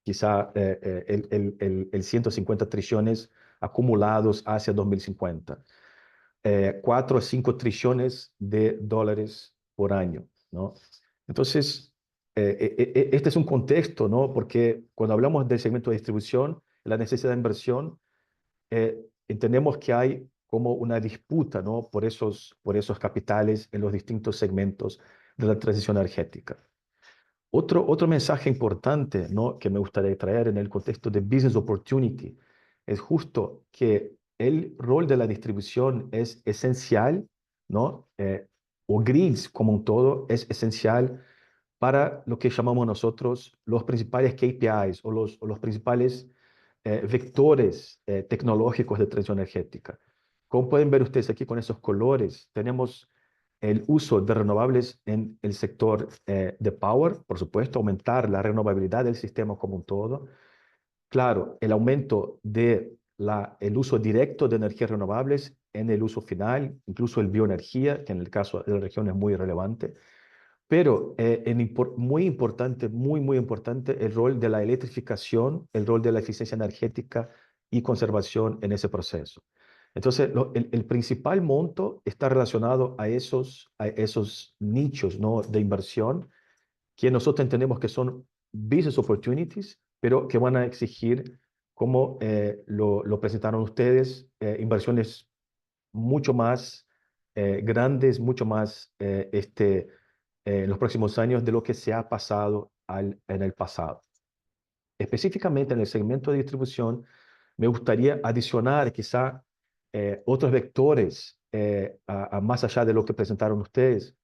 quizá el 150 trillones acumulados hacia 2050. 4 a 5 trillones de dólares por año, ¿no? Entonces, este es un contexto, ¿no? Porque cuando hablamos del segmento de distribución, la necesidad de inversión, entendemos que hay como una disputa, ¿no?, por esos capitales en los distintos segmentos de la transición energética. Otro mensaje importante, ¿no?, que me gustaría traer en el contexto de business opportunity es justo que el rol de la distribución es esencial, ¿no? O grids como un todo es esencial para lo que llamamos nosotros los principales KPIs o los principales vectores tecnológicos de transición energética. Como pueden ver ustedes aquí con esos colores, tenemos el uso de renovables en el sector de power, por supuesto, aumentar la renovabilidad del sistema como un todo. Claro, el aumento de el uso directo de energías renovables en el uso final, incluso el bioenergía, que en el caso de la región es muy relevante. Pero muy importante, muy importante el rol de la electrificación, el rol de la eficiencia energética y conservación en ese proceso. Entonces, el principal monto está relacionado a esos nichos, ¿no?, de inversión que nosotros entendemos que son business opportunities, pero que van a exigir, como lo presentaron ustedes, inversiones mucho más grandes, mucho más en los próximos años de lo que se ha pasado en el pasado. Específicamente en el segmento de distribución, me gustaría adicionar quizá otros vectores más allá de lo que presentaron ustedes,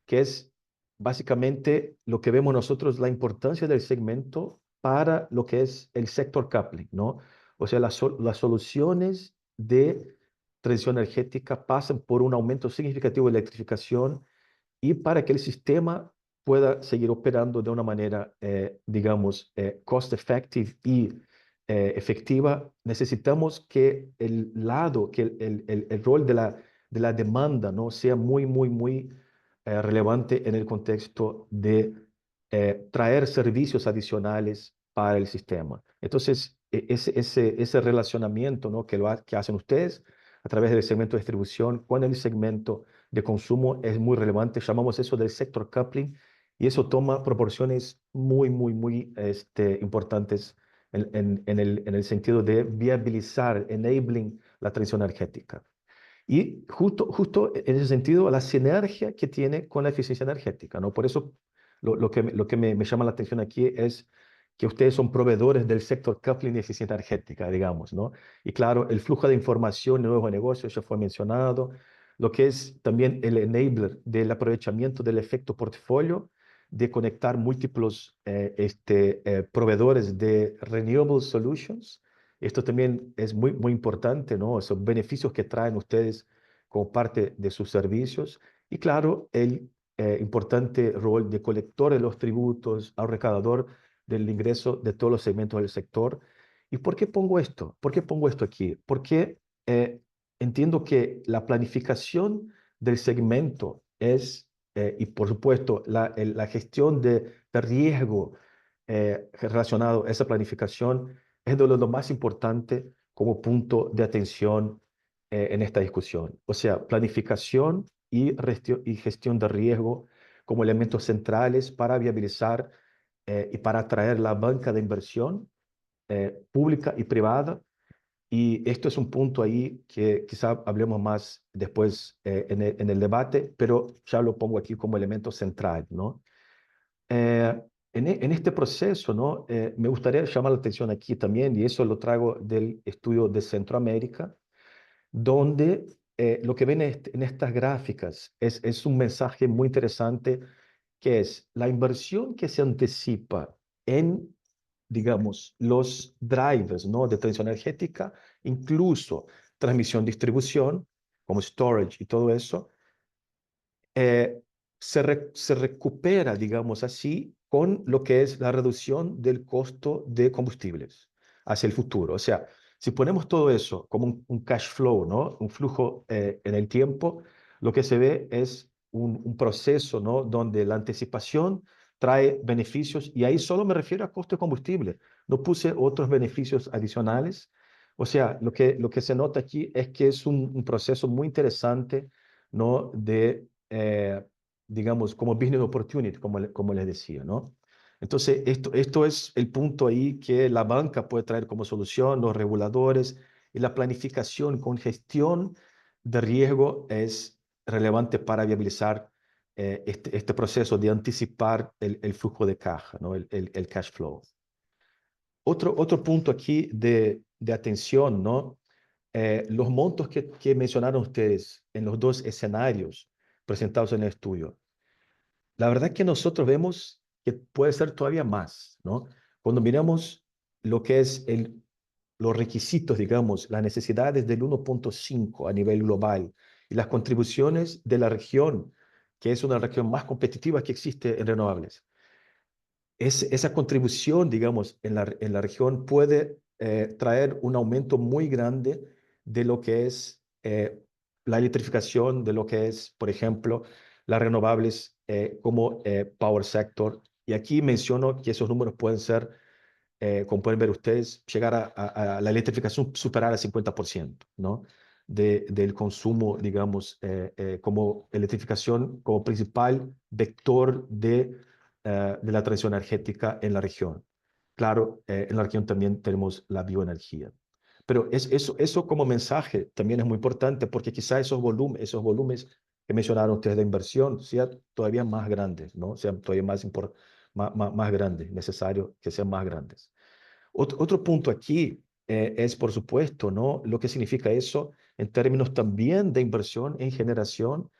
que es básicamente lo que vemos nosotros, la importancia del segmento para lo que es el sector coupling, ¿no? O sea, las soluciones de transición energética pasan por un aumento significativo de electrificación y para que el sistema pueda seguir operando de una manera, digamos, cost effective y efectiva, necesitamos que el lado, que el rol de la demanda, ¿no?, sea muy relevante en el contexto de traer servicios adicionales para el sistema. Entonces, ese relacionamiento, ¿no?, que hacen ustedes a través del segmento de distribución con el segmento de consumo es muy relevante. Llamamos eso del sector coupling y eso toma proporciones muy importantes en el sentido de viabilizar, enabling la transición energética. Y justo en ese sentido, la sinergia que tiene con la eficiencia energética, ¿no? Por eso lo que me llama la atención aquí es que ustedes son proveedores del sector coupling y eficiencia energética, digamos, ¿no? Y claro, el flujo de información de nuevos negocios ya fue mencionado, lo que es también el enabler del aprovechamiento del efecto portfolio, de conectar múltiples proveedores de renewable solutions. Esto también es muy importante, ¿no? Esos beneficios que traen ustedes como parte de sus servicios. Y claro, el importante rol de colector de los tributos, al recaudador del ingreso de todos los segmentos del sector. ¿Y por qué pongo esto? ¿Por qué pongo esto aquí? Porque entiendo que la planificación del segmento es, y por supuesto, la gestión de riesgo relacionado a esa planificación es de lo más importante como punto de atención en esta discusión. O sea, planificación y gestión de riesgo como elementos centrales para viabilizar y para atraer la banca de inversión pública y privada. Y esto es un punto ahí que quizá hablemos más después en el debate, pero ya lo pongo aquí como elemento central, ¿no? En este proceso, ¿no? Me gustaría llamar la atención aquí también, y eso lo traigo del estudio de Centroamérica, donde lo que ven en estas gráficas es un mensaje muy interesante, que es la inversión que se anticipa en digamos, los drivers, ¿no? De transición energética, incluso transmisión, distribución, como storage y todo eso, se recupera, digamos así, con lo que es la reducción del costo de combustibles hacia el futuro. O sea, si ponemos todo eso como un cash flow, ¿no? Un flujo en el tiempo, lo que se ve es un proceso, ¿no? Donde la anticipación trae beneficios, y ahí solo me refiero a costo de combustible. No puse otros beneficios adicionales. O sea, lo que se nota aquí es que es un proceso muy interesante, ¿no? De digamos, como business opportunity, como les decía, ¿no? Entonces, esto es el punto ahí que la banca puede traer como solución, los reguladores, y la planificación con gestión de riesgo es relevante para viabilizar este proceso de anticipar el flujo de caja, ¿no? El cash flow. Otro punto aquí de atención, ¿no? Los montos que mencionaron ustedes en los dos escenarios presentados en el estudio, la verdad que nosotros vemos que puede ser todavía más, ¿no? Cuando miramos lo que es los requisitos, digamos, las necesidades del 1.5 a nivel global y las contribuciones de la región, que es una región más competitiva que existe en renovables, esa contribución, digamos, en la región puede traer un aumento muy grande de lo que es la electrificación, de lo que es, por ejemplo, las renovables como power sector. Y aquí menciono que esos números pueden ser, como pueden ver ustedes, llegar a la electrificación superar el 50%, ¿no? Del consumo, digamos, como electrificación como principal vector de la transición energética en la región. Claro, en la región también tenemos la bioenergía. Pero eso como mensaje también es muy importante, porque quizá esos volúmenes que mencionaron ustedes de inversión sean todavía más grandes, ¿no? Sean todavía más grandes, necesario que sean más grandes. Otro punto aquí es, por supuesto, ¿no? Lo que significa eso en términos también de inversión en generación,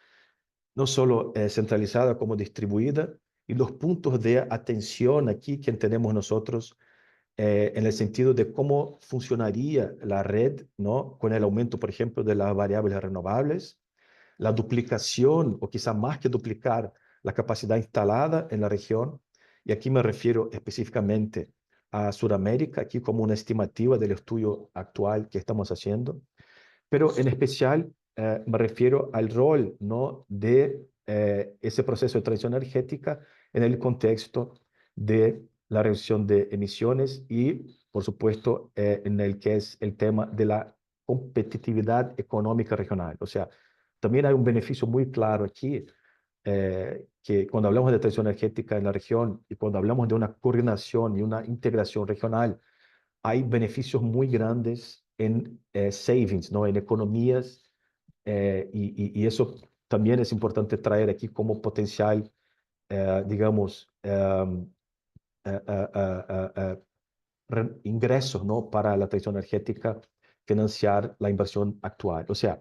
no solo centralizada como distribuida, y los puntos de atención aquí que tenemos nosotros en el sentido de cómo funcionaría la red, ¿no? Con el aumento, por ejemplo, de las variables renovables, la duplicación, o quizá más que duplicar, la capacidad instalada en la región. Y aquí me refiero específicamente a Sudamérica, aquí como una estimativa del estudio actual que estamos haciendo, pero en especial me refiero al rol, ¿no? De ese proceso de transición energética en el contexto de la reducción de emisiones y, por supuesto, en el que es el tema de la competitividad económica regional. O sea, también hay un beneficio muy claro aquí, que cuando hablamos de transición energética en la región y cuando hablamos de una coordinación y una integración regional, hay beneficios muy grandes en savings, ¿no? En economías, y eso también es importante traer aquí como potencial, digamos, ingresos, ¿no? Para la transición energética, financiar la inversión actual. O sea,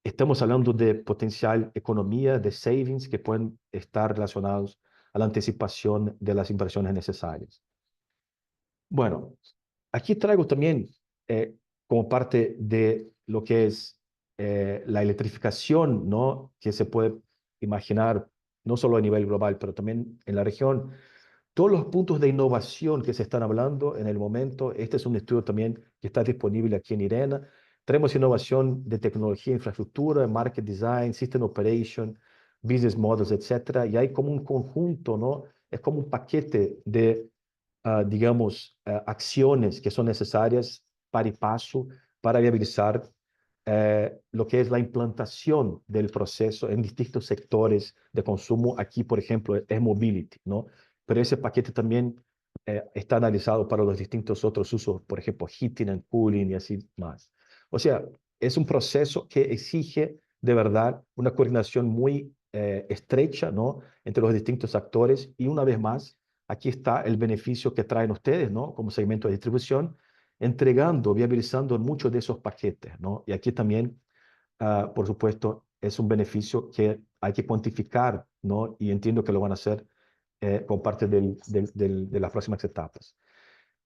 estamos hablando de potencial economía, de savings que pueden estar relacionados a la anticipación de las inversiones necesarias. Bueno, aquí traigo también, como parte de lo que es la electrificación, ¿no? Que se puede imaginar no solo a nivel global, pero también en la región, todos los puntos de innovación que se están hablando en el momento. Este es un estudio también que está disponible aquí en IRENA. Tenemos innovación de tecnología, infraestructura, market design, system operation, business models, etcétera. Y hay como un conjunto, ¿no? Es como un paquete de digamos, acciones que son necesarias para y paso para viabilizar lo que es la implantación del proceso en distintos sectores de consumo. Aquí, por ejemplo, es mobility, ¿no? Pero ese paquete también está analizado para los distintos otros usos, por ejemplo, heating and cooling y así más. O sea, es un proceso que exige de verdad una coordinación muy estrecha, ¿no? Entre los distintos actores, y una vez más, aquí está el beneficio que traen ustedes, ¿no? Como segmento de distribución, entregando, viabilizando muchos de esos paquetes, ¿no? Y aquí también, por supuesto, es un beneficio que hay que cuantificar, ¿no? Y entiendo que lo van a hacer como parte de las próximas etapas.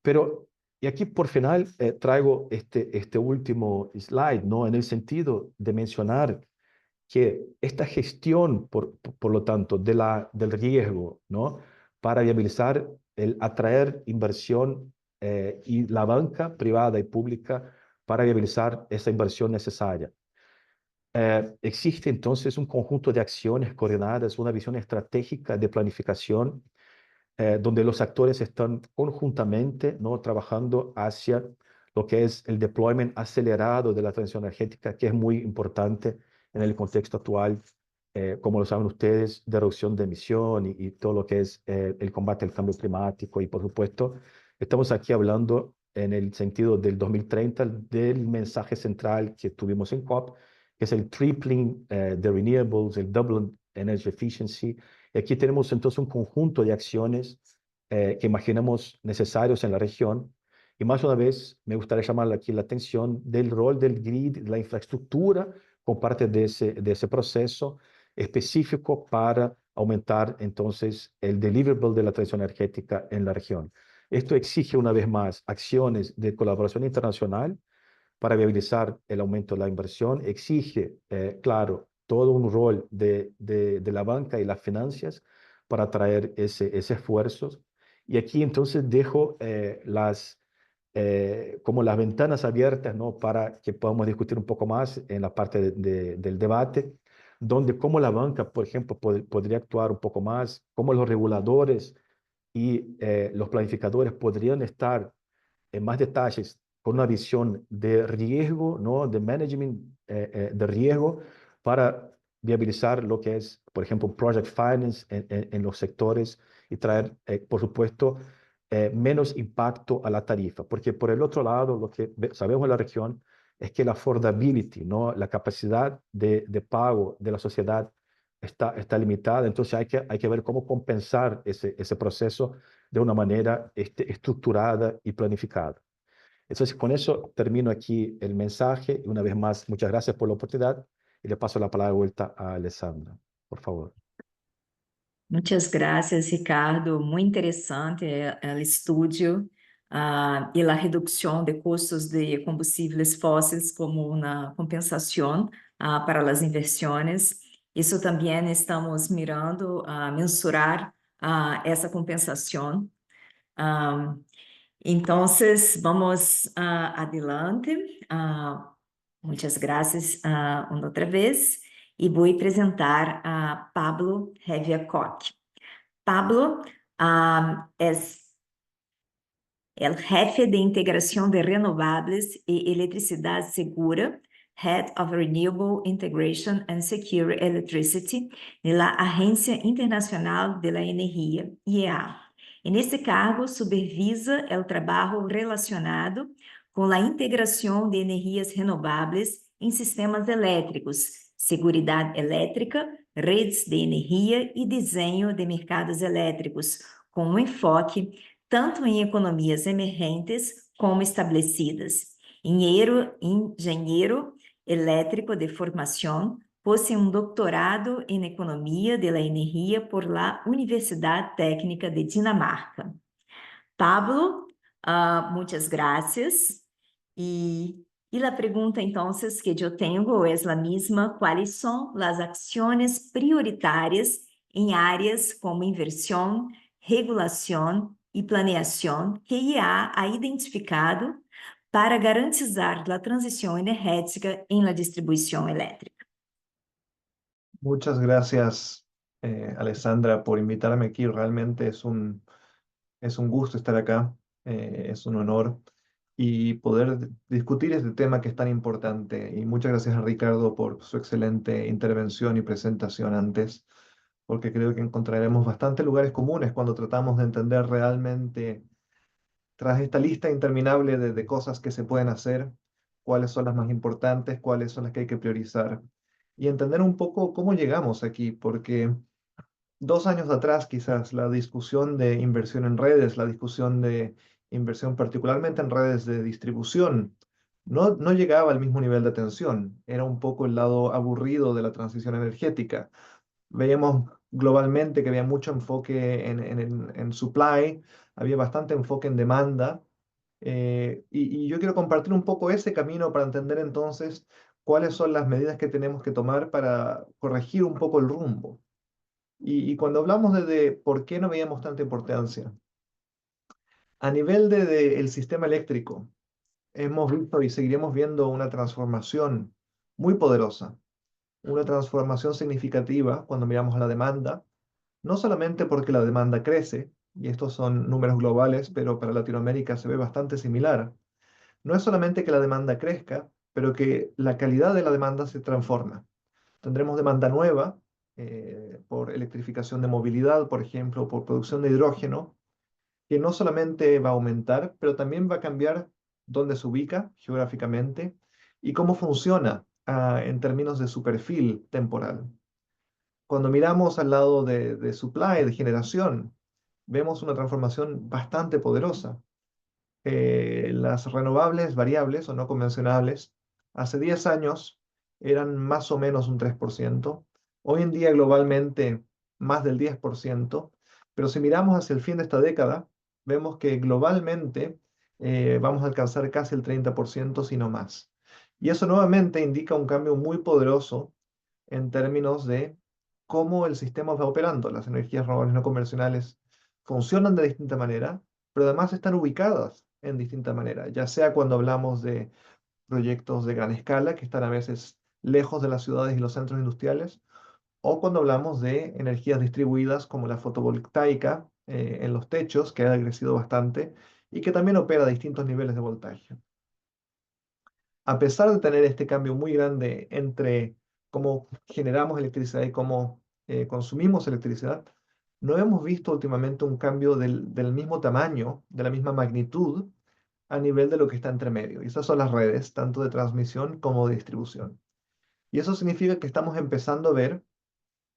Pero, y aquí por final traigo este último slide, ¿no? En el sentido de mencionar que esta gestión, por lo tanto, del riesgo, ¿no? Para viabilizar el atraer inversión y la banca privada y pública para viabilizar esa inversión necesaria. Existe entonces un conjunto de acciones coordinadas, una visión estratégica de planificación donde los actores están conjuntamente, ¿no? Trabajando hacia lo que es el deployment acelerado de la transición energética, que es muy importante en el contexto actual, como lo saben ustedes, de reducción de emisión y todo lo que es el combate al cambio climático. Y por supuesto, estamos aquí hablando en el sentido del 2030, del mensaje central que tuvimos en COP, que es el tripling de renewables, el doubling energy efficiency. Y aquí tenemos entonces un conjunto de acciones que imaginamos necesarios en la región. Y más una vez, me gustaría llamar aquí la atención del rol del grid, la infraestructura, como parte de ese proceso específico para aumentar entonces el deliverable de la transición energética en la región. Esto exige una vez más acciones de colaboración internacional para viabilizar el aumento de la inversión, exige, claro, todo un rol de la banca y las finanzas para atraer ese esfuerzo. Y aquí entonces dejo como las ventanas abiertas, ¿no? Para que podamos discutir un poco más en la parte del debate, donde cómo la banca, por ejemplo, podría actuar un poco más, cómo los reguladores y los planificadores podrían estar en más detalles con una visión de riesgo, ¿no? De management de riesgo para viabilizar lo que es, por ejemplo, project finance en los sectores y traer, por supuesto, menos impacto a la tarifa. Porque por el otro lado, lo que sabemos en la región es que la affordability, ¿no? La capacidad de pago de la sociedad está limitada. Entonces hay que ver cómo compensar ese proceso de una manera estructurada y planificada. Entonces, con eso termino aquí el mensaje. Y una vez más, muchas gracias por la oportunidad y le paso la palabra de vuelta a Alessandra, por favor. Muchas gracias, Ricardo. Muy interesante el estudio y la reducción de costos de combustibles fósiles como una compensación para las inversiones. Eso también estamos mirando a mensurar esa compensación. Entonces, vamos adelante. Muchas gracias uma outra vez. E vou apresentar a Pablo Heviacock. Pablo é o jefe de integração de renováveis e eletricidade segura, Head of Renewable Integration and Secure Electricity, na Agência Internacional de la Energia, IEA. En este cargo, supervisa o trabalho relacionado com a integração de energias renováveis em sistemas elétricos, seguridade elétrica, redes de energia e desenho de mercados elétricos, com um enfoque tanto em economias emergentes como estabelecidas. Engenheiro elétrico de formação, posee un doctorado en Economía de la Energía por la Universidad Técnica de Dinamarca. Pablo, muchas gracias. Y la pregunta entonces que yo tengo es la misma: ¿cuáles son las acciones prioritarias en áreas como inversión, regulación y planeación que IEA ha identificado para garantizar la transición energética en la distribución eléctrica? Muchas gracias, Alessandra, por invitarme aquí. Realmente es un gusto estar acá, es un honor y poder discutir este tema que es tan importante. Y muchas gracias a Ricardo por su excelente intervención y presentación antes, porque creo que encontraremos bastantes lugares comunes cuando tratamos de entender realmente, tras esta lista interminable de cosas que se pueden hacer, cuáles son las más importantes, cuáles son las que hay que priorizar y entender un poco cómo llegamos aquí, porque 2 años atrás quizás la discusión de inversión en redes, la discusión de inversión particularmente en redes de distribución, no llegaba al mismo nivel de atención. Era un poco el lado aburrido de la transición energética. Veíamos globalmente que había mucho enfoque en supply, había bastante enfoque en demanda, Y yo quiero compartir un poco ese camino para entender entonces cuáles son las medidas que tenemos que tomar para corregir un poco el rumbo. Y cuando hablamos de por qué no veíamos tanta importancia, a nivel el sistema eléctrico, hemos visto y seguiremos viendo una transformación muy poderosa, una transformación significativa cuando miramos a la demanda, no solamente porque la demanda crece, y estos son números globales, pero para Latinoamérica se ve bastante similar. No es solamente que la demanda crezca, pero que la calidad de la demanda se transforma. Tendremos demanda nueva por electrificación de movilidad, por ejemplo, por producción de hidrógeno, que no solamente va a aumentar, pero también va a cambiar dónde se ubica geográficamente y cómo funciona en términos de su perfil temporal. Cuando miramos al lado de supply, de generación, vemos una transformación bastante poderosa. Las renovables variables o no convencionales, hace 10 años eran más o menos un 3%, hoy en día globalmente más del 10%, pero si miramos hacia el fin de esta década, vemos que globalmente vamos a alcanzar casi el 30%, si no más. Y eso nuevamente indica un cambio muy poderoso en términos de cómo el sistema va operando. Las energías renovables no convencionales funcionan de distinta manera, pero además están ubicadas en distinta manera, ya sea cuando hablamos de proyectos de gran escala que están a veces lejos de las ciudades y los centros industriales, o cuando hablamos de energías distribuidas como la fotovoltaica en los techos, que ha crecido bastante y que también opera a distintos niveles de voltaje. A pesar de tener este cambio muy grande entre cómo generamos electricidad y cómo consumimos electricidad, no hemos visto últimamente un cambio del mismo tamaño, de la misma magnitud, a nivel de lo que está entre medio. Y esas son las redes, tanto de transmisión como de distribución. Y eso significa que estamos empezando a ver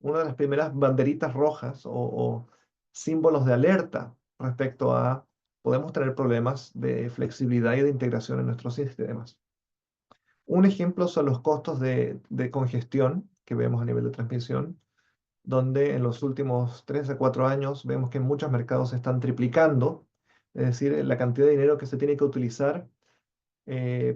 una de las primeras banderitas rojas o símbolos de alerta respecto a podemos tener problemas de flexibilidad y de integración en nuestros sistemas. Un ejemplo son los costos de congestión que vemos a nivel de transmisión, donde en los últimos 3 a 4 años vemos que en muchos mercados se están triplicando, es decir, la cantidad de dinero que se tiene que utilizar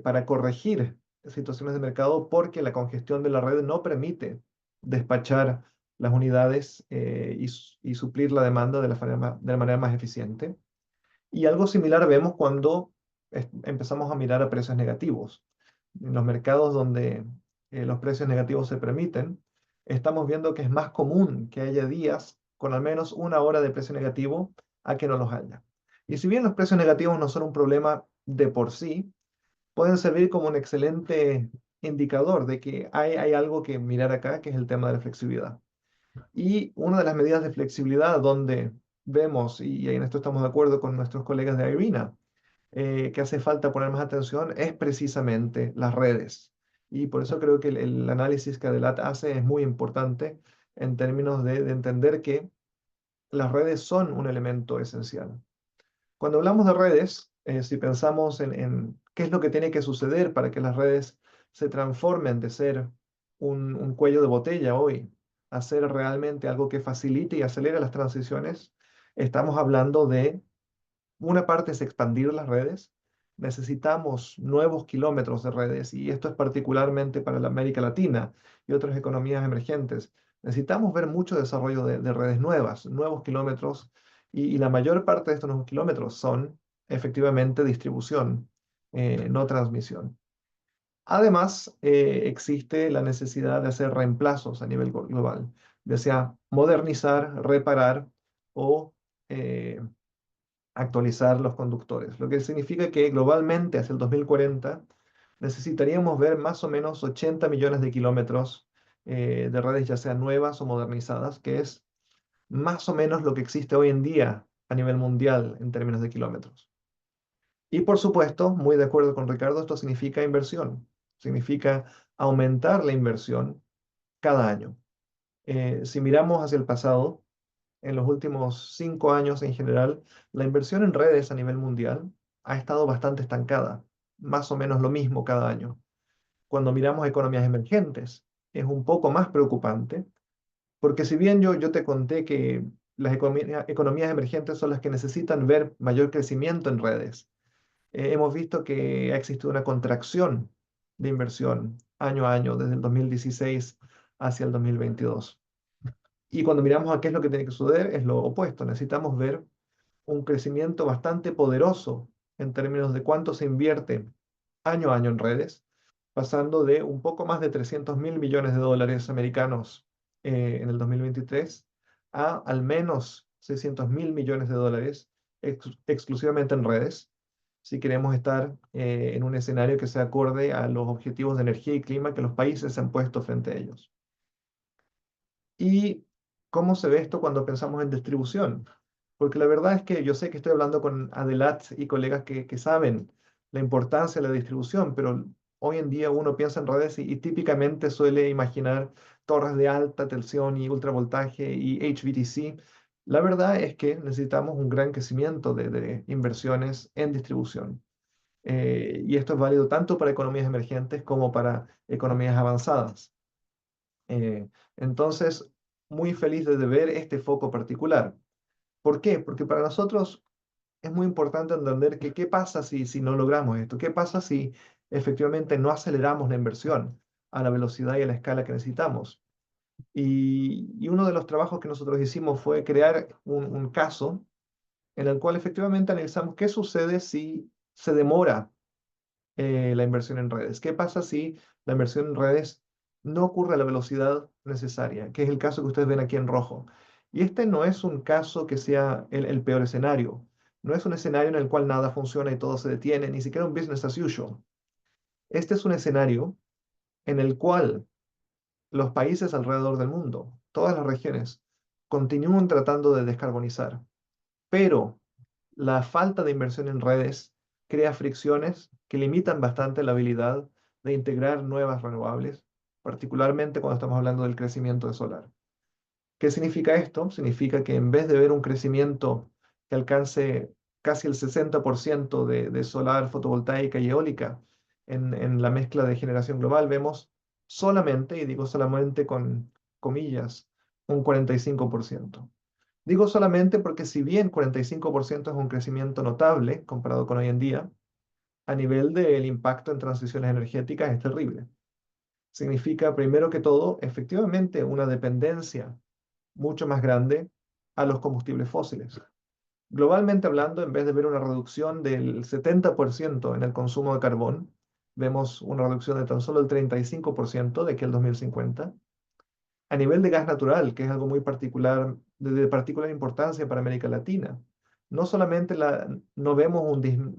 para corregir situaciones de mercado porque la congestión de la red no permite despachar las unidades y suplir la demanda de la manera más eficiente. Y algo similar vemos cuando empezamos a mirar a precios negativos. En los mercados donde los precios negativos se permiten, estamos viendo que es más común que haya días con al menos una hora de precio negativo a que no los haya. Y si bien los precios negativos no son un problema de por sí, pueden servir como un excelente indicador de que hay algo que mirar acá, que es el tema de la flexibilidad. Y una de las medidas de flexibilidad donde vemos, y en esto estamos de acuerdo con nuestros colegas de IRENA, que hace falta poner más atención, es precisamente las redes. Y por eso creo que el análisis que Adelat hace es muy importante en términos de entender que las redes son un elemento esencial. Cuando hablamos de redes, si pensamos en qué es lo que tiene que suceder para que las redes se transformen de ser un cuello de botella hoy a ser realmente algo que facilite y acelere las transiciones, estamos hablando de, una parte es expandir las redes, necesitamos nuevos kilómetros de redes y esto es particularmente para la América Latina y otras economías emergentes. Necesitamos ver mucho desarrollo de redes nuevas, nuevos kilómetros y la mayor parte de estos nuevos kilómetros son efectivamente distribución, no transmisión. Además, existe la necesidad de hacer reemplazos a nivel global, ya sea modernizar, reparar o actualizar los conductores, lo que significa que globalmente hacia el 2040 necesitaríamos ver más o menos 80 millones de kilómetros de redes, ya sean nuevas o modernizadas, que es más o menos lo que existe hoy en día a nivel mundial en términos de kilómetros. Y por supuesto, muy de acuerdo con Ricardo, esto significa inversión, significa aumentar la inversión cada año. Si miramos hacia el pasado, en los últimos 5 años en general, la inversión en redes a nivel mundial ha estado bastante estancada, más o menos lo mismo cada año. Cuando miramos economías emergentes, es un poco más preocupante, porque si bien yo te conté que las economías emergentes son las que necesitan ver mayor crecimiento en redes, hemos visto que ha existido una contracción de inversión año a año, desde el 2016 hacia el 2022. Y cuando miramos a qué es lo que tiene que suceder, es lo opuesto. Necesitamos ver un crecimiento bastante poderoso en términos de cuánto se invierte año a año en redes, pasando de un poco más de 300.000 millones de dólares americanos en el 2023 a al menos 600.000 millones de dólares exclusivamente en redes, si queremos estar en un escenario que sea acorde a los objetivos de energía y clima que los países se han puesto frente a ellos. ¿Y cómo se ve esto cuando pensamos en distribución? Porque la verdad es que yo sé que estoy hablando con Adelat y colegas que saben la importancia de la distribución, pero hoy en día uno piensa en redes y típicamente suele imaginar torres de alta tensión y ultravoltaje y HVDC. La verdad es que necesitamos un gran crecimiento de inversiones en distribución. Y esto es válido tanto para economías emergentes como para economías avanzadas. Entonces, muy feliz de ver este foco particular. ¿Por qué? Porque para nosotros es muy importante entender que qué pasa si no logramos esto, qué pasa si efectivamente no aceleramos la inversión a la velocidad y a la escala que necesitamos. Y uno de los trabajos que nosotros hicimos fue crear un caso en el cual efectivamente analizamos qué sucede si se demora la inversión en redes. ¿Qué pasa si la inversión en redes no ocurre a la velocidad necesaria? Que es el caso que ustedes ven aquí en rojo. Y este no es un caso que sea el peor escenario. No es un escenario en el cual nada funciona y todo se detiene, ni siquiera un business as usual. Este es un escenario en el cual los países alrededor del mundo, todas las regiones, continúan tratando de descarbonizar, pero la falta de inversión en redes crea fricciones que limitan bastante la habilidad de integrar nuevas renovables, particularmente cuando estamos hablando del crecimiento de solar. ¿Qué significa esto? Significa que en vez de ver un crecimiento que alcance casi el 60% de solar, fotovoltaica y eólica en la mezcla de generación global, vemos solamente, y digo solamente con comillas, un 45%. Digo solamente porque si bien 45% es un crecimiento notable comparado con hoy en día, a nivel del impacto en transiciones energéticas es terrible. Significa, primero que todo, efectivamente una dependencia mucho más grande a los combustibles fósiles. Globalmente hablando, en vez de ver una reducción del 70% en el consumo de carbón, vemos una reducción de tan solo el 35% de aquí al 2050. A nivel de gas natural, que es algo muy particular, de particular importancia para América Latina, no solamente no vemos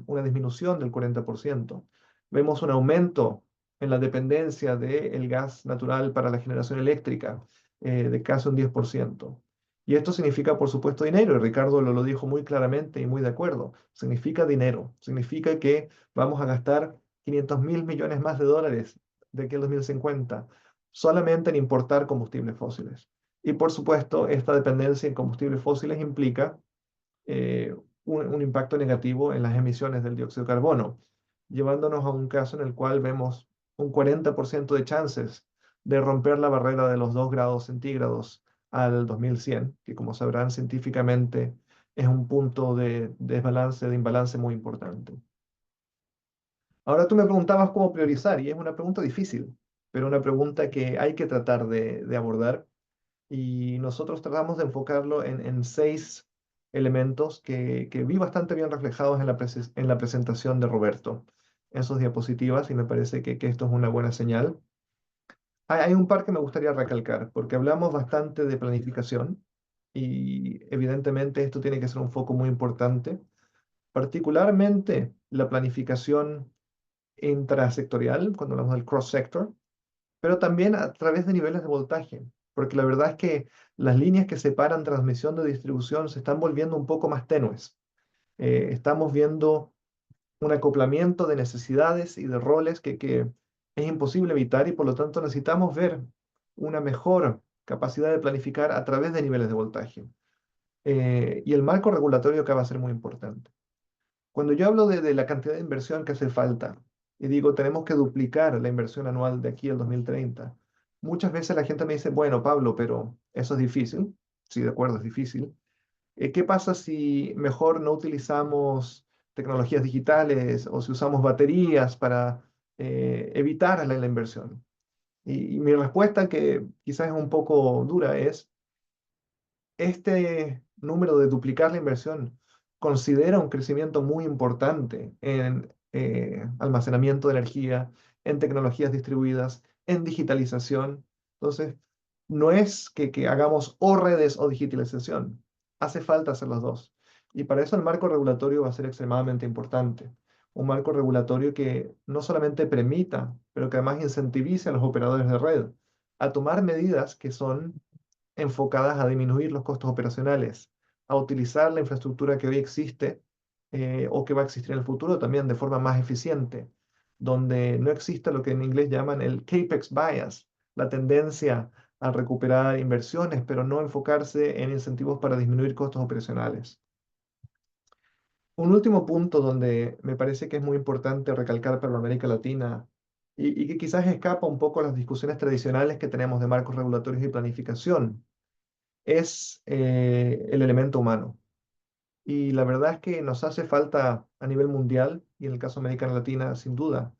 una disminución del 40%, vemos un aumento en la dependencia del gas natural para la generación eléctrica de casi un 10%. Y esto significa, por supuesto, dinero, y Ricardo lo dijo muy claramente y muy de acuerdo. Significa dinero, significa que vamos a gastar 500.000 millones más de dólares de aquí al 2050 solamente en importar combustibles fósiles. Y por supuesto, esta dependencia en combustibles fósiles implica un impacto negativo en las emisiones del dióxido de carbono, llevándonos a un caso en el cual vemos un 40% de chances de romper la barrera de los 2 grados centígrados al 2100, que como sabrán científicamente es un punto de desbalance, de imbalance muy importante. Ahora tú me preguntabas cómo priorizar, y es una pregunta difícil, pero una pregunta que hay que tratar de abordar. Y nosotros tratamos de enfocarlo en 6 elementos que vi bastante bien reflejados en la presentación de Roberto, en sus diapositivas, y me parece que esto es una buena señal. Hay un par que me gustaría recalcar, porque hablamos bastante de planificación, y evidentemente esto tiene que ser un foco muy importante, particularmente la planificación intrasectorial, cuando hablamos del cross-sector, pero también a través de niveles de voltaje, porque la verdad es que las líneas que separan transmisión de distribución se están volviendo un poco más tenues. Estamos viendo un acoplamiento de necesidades y de roles que es imposible evitar, y por lo tanto necesitamos ver una mejor capacidad de planificar a través de niveles de voltaje. Y el marco regulatorio acá va a ser muy importante. Cuando yo hablo de la cantidad de inversión que hace falta, y digo, tenemos que duplicar la inversión anual de aquí al 2030, muchas veces la gente me dice, bueno, Pablo, pero eso es difícil. Sí, de acuerdo, es difícil. ¿Qué pasa si mejor no utilizamos tecnologías digitales o si usamos baterías para evitar la inversión. Y mi respuesta, que quizás es un poco dura, es este número de duplicar la inversión considera un crecimiento muy importante en almacenamiento de energía, en tecnologías distribuidas, en digitalización. Entonces, no es que hagamos o redes o digitalización, hace falta hacer los dos. Y para eso el marco regulatorio va a ser extremadamente importante. Un marco regulatorio que no solamente permita, pero que además incentivice a los operadores de red a tomar medidas que son enfocadas a disminuir los costos operacionales, a utilizar la infraestructura que hoy existe o que va a existir en el futuro también de forma más eficiente, donde no exista lo que en inglés llaman el CAPEX bias, la tendencia a recuperar inversiones, pero no enfocarse en incentivos para disminuir costos operacionales. Un último punto donde me parece que es muy importante recalcar para la América Latina y que quizás escapa un poco a las discusiones tradicionales que tenemos de marcos regulatorios y planificación es el elemento humano. Y la verdad es que nos hace falta a nivel mundial, y en el caso de América Latina, sin duda,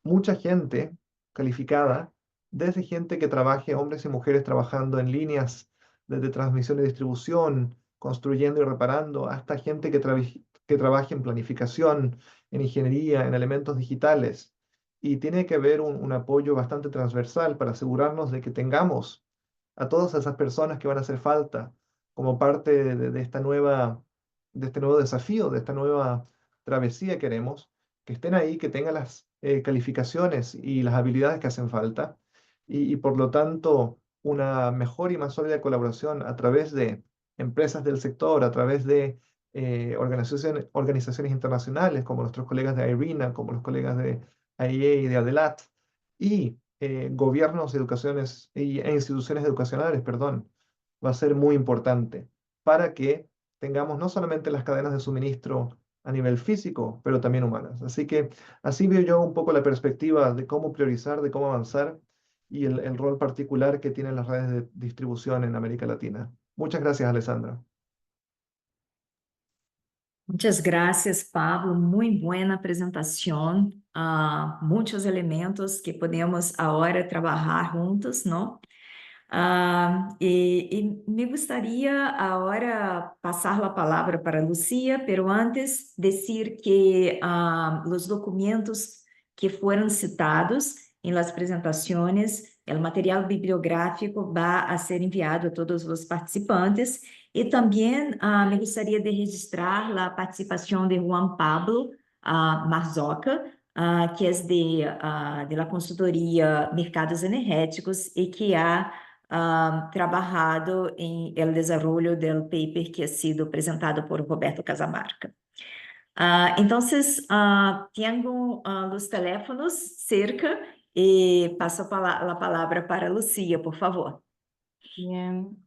mucha gente calificada, desde gente que trabaje, hombres y mujeres trabajando en líneas de transmisión y distribución, construyendo y reparando, hasta gente que trabaje en planificación, en ingeniería, en elementos digitales. Y tiene que haber un apoyo bastante transversal para asegurarnos de que tengamos a todas esas personas que van a hacer falta como parte de esta de este nuevo desafío, de esta nueva travesía que queremos, que estén ahí, que tengan las calificaciones y las habilidades que hacen falta, y por lo tanto una mejor y más sólida colaboración a través de empresas del sector, a través de organizaciones internacionales como nuestros colegas de IRENA, como los colegas de IEA y de ADELAT, y gobiernos e instituciones educacionales, perdón, va a ser muy importante para que tengamos no solamente las cadenas de suministro a nivel físico, pero también humanas. Así que así veo yo un poco la perspectiva de cómo priorizar, de cómo avanzar y el rol particular que tienen las redes de distribución en América Latina. Muchas gracias, Alessandra. Muchas gracias, Pablo. Muy buena presentación. Muchos elementos que podemos ahora trabajar juntos, ¿no? E me gustaría ahora pasar a palavra para Lucía, pero antes dizer que os documentos que foram citados em las apresentações, o material bibliográfico vai a ser enviado a todos os participantes e também me gostaria de registrar a participação de Juan Pablo Marzoca, que é de la consultoria Mercados Energéticos e que há trabajado en el desarrollo del paper que ha sido presentado por Roberto Casamarca. Entonces, tengo los teléfonos cerca y paso la palabra para Lucía, por favor. Bien.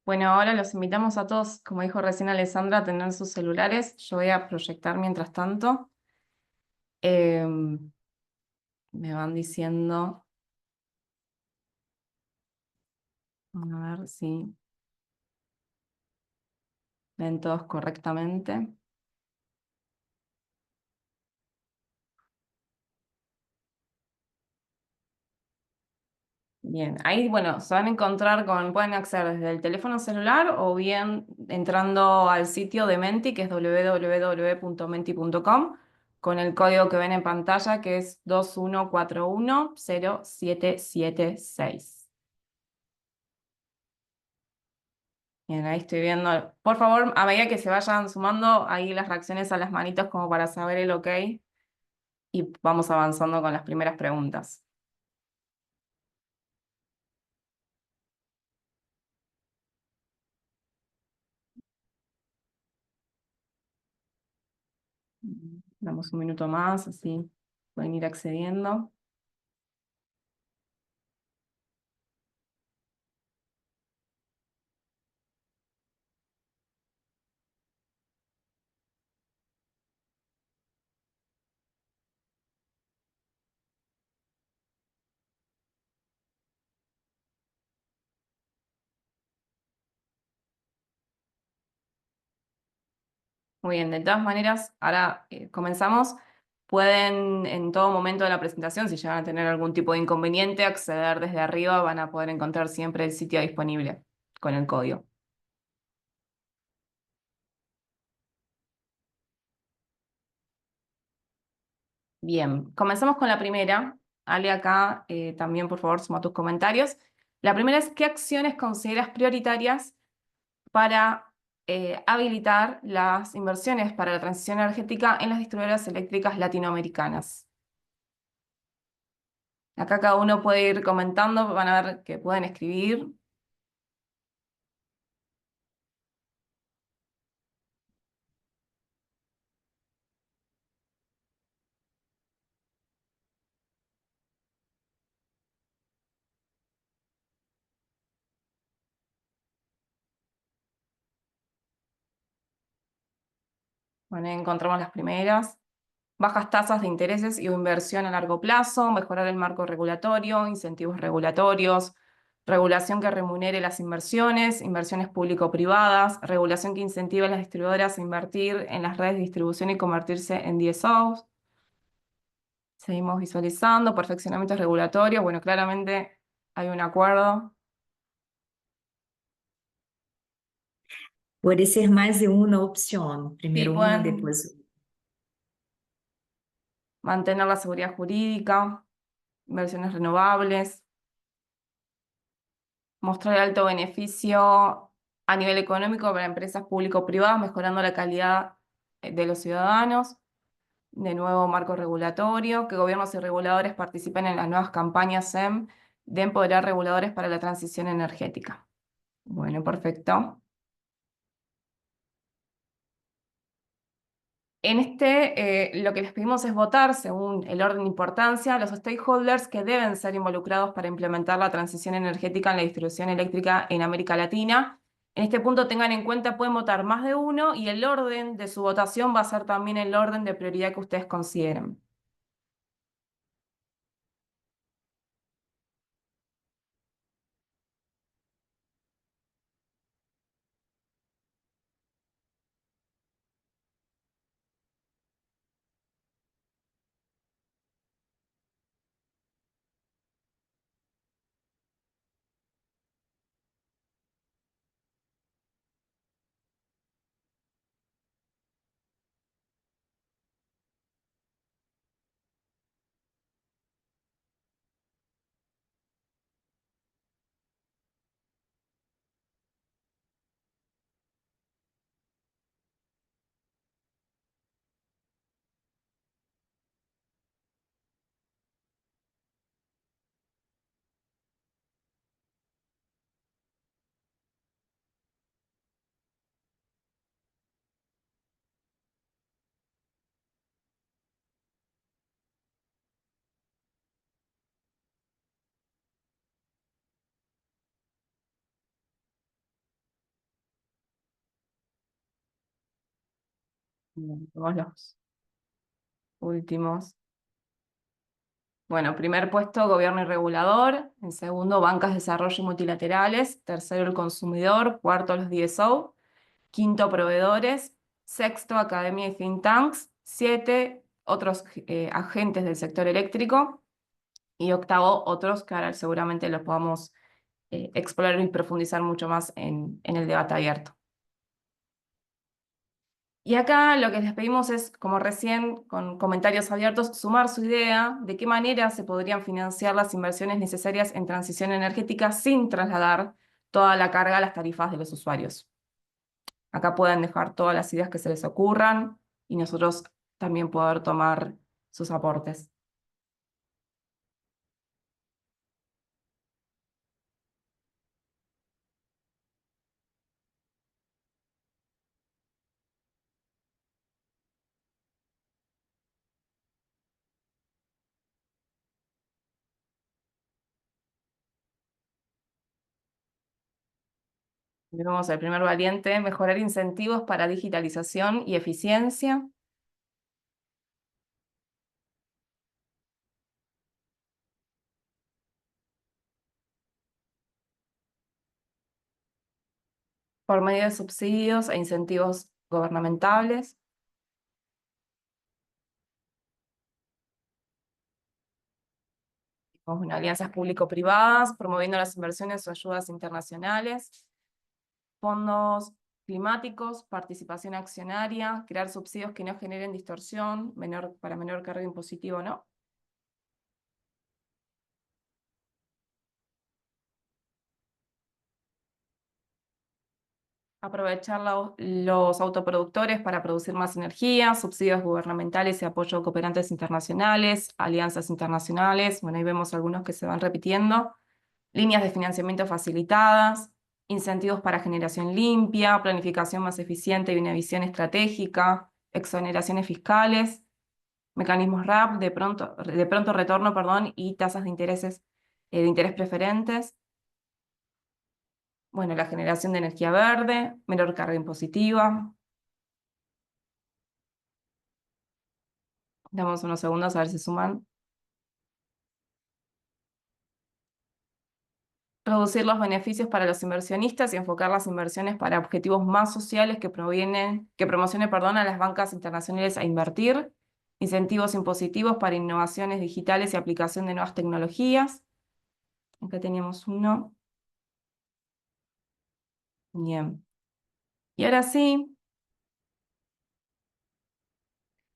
Bueno, ahora los invitamos a todos, como dijo recién Alessandra, a tener sus celulares. Yo voy a proyectar mientras tanto. Me van diciendo, a ver si ven todos correctamente. Bien, ahí, bueno, se van a encontrar pueden acceder desde el teléfono celular o bien entrando al sitio de Menti, que es www.menti.com, con el código que ven en pantalla, que es 21410776. Bien, ahí estoy viendo. Por favor, a medida que se vayan sumando ahí las reacciones a las manitos como para saber el ok, y vamos avanzando con las primeras preguntas. Damos un minuto más, así pueden ir accediendo. Muy bien, de todas maneras, ahora comenzamos. Pueden en todo momento de la presentación, si llegan a tener algún tipo de inconveniente, acceder desde arriba, van a poder encontrar siempre el sitio disponible con el código. Bien, comenzamos con la primera. Ale, acá también, por favor, suma tus comentarios. La primera es, ¿qué acciones consideras prioritarias para habilitar las inversiones para la transición energética en las distribuidoras eléctricas latinoamericanas? Acá cada uno puede ir comentando, van a ver que pueden escribir. Bueno, ahí encontramos las primeras. Bajas tasas de intereses y o inversión a largo plazo, mejorar el marco regulatorio, incentivos regulatorios, regulación que remunere las inversiones, inversiones público-privadas, regulación que incentive a las distribuidoras a invertir en las redes de distribución y convertirse en DSOs. Seguimos visualizando, perfeccionamientos regulatorios. Bueno, claramente hay un acuerdo. Puede ser más de una opción. Sí, Primero una, pueden después. mantener la seguridad jurídica, inversiones renovables, mostrar el alto beneficio a nivel económico para empresas público-privadas, mejorando la calidad de los ciudadanos. De nuevo, marco regulatorio, que gobiernos y reguladores participen en las nuevas campañas SEM de empoderar reguladores para la transición energética. Bueno, perfecto. En lo que les pedimos es votar según el orden de importancia los stakeholders que deben ser involucrados para implementar la transición energética en la distribución eléctrica en América Latina. En este punto tengan en cuenta, pueden votar más de uno y el orden de su votación va a ser también el orden de prioridad que ustedes consideren. Bien, vamos los últimos. Bueno, primer puesto, gobierno y regulador. En segundo, bancas de desarrollo multilaterales. Tercero, el consumidor. Cuarto, los DSO. Quinto, proveedores. Sexto, academia y think tanks. Siete, otros agentes del sector eléctrico. Y octavo, otros que ahora seguramente los podamos explorar y profundizar mucho más en el debate abierto. Y acá lo que les pedimos es, como recién, con comentarios abiertos, sumar su idea de qué manera se podrían financiar las inversiones necesarias en transición energética sin trasladar toda la carga a las tarifas de los usuarios. Acá pueden dejar todas las ideas que se les ocurran y nosotros también poder tomar sus aportes. Vamos al primer valiente, mejorar incentivos para digitalización y eficiencia. Por medio de subsidios e incentivos gubernamentales, con alianzas público-privadas, promoviendo las inversiones o ayudas internacionales, fondos climáticos, participación accionaria, crear subsidios que no generen distorsión, para menor cargo impositivo, ¿no? Aprovechar los autoproductores para producir más energía, subsidios gubernamentales y apoyo a cooperantes internacionales, alianzas internacionales, bueno, ahí vemos algunos que se van repitiendo, líneas de financiamiento facilitadas, incentivos para generación limpia, planificación más eficiente y una visión estratégica, exoneraciones fiscales, mecanismos RAP, de pronto retorno, perdón, y tasas de interés preferentes. Bueno, la generación de energía verde, menor carga impositiva. Damos unos segundos a ver si suman. Reducir los beneficios para los inversionistas y enfocar las inversiones para objetivos más sociales que promocionen, perdón, a las bancas internacionales a invertir. Incentivos impositivos para innovaciones digitales y aplicación de nuevas tecnologías. Acá teníamos uno. Bien. Y ahora sí,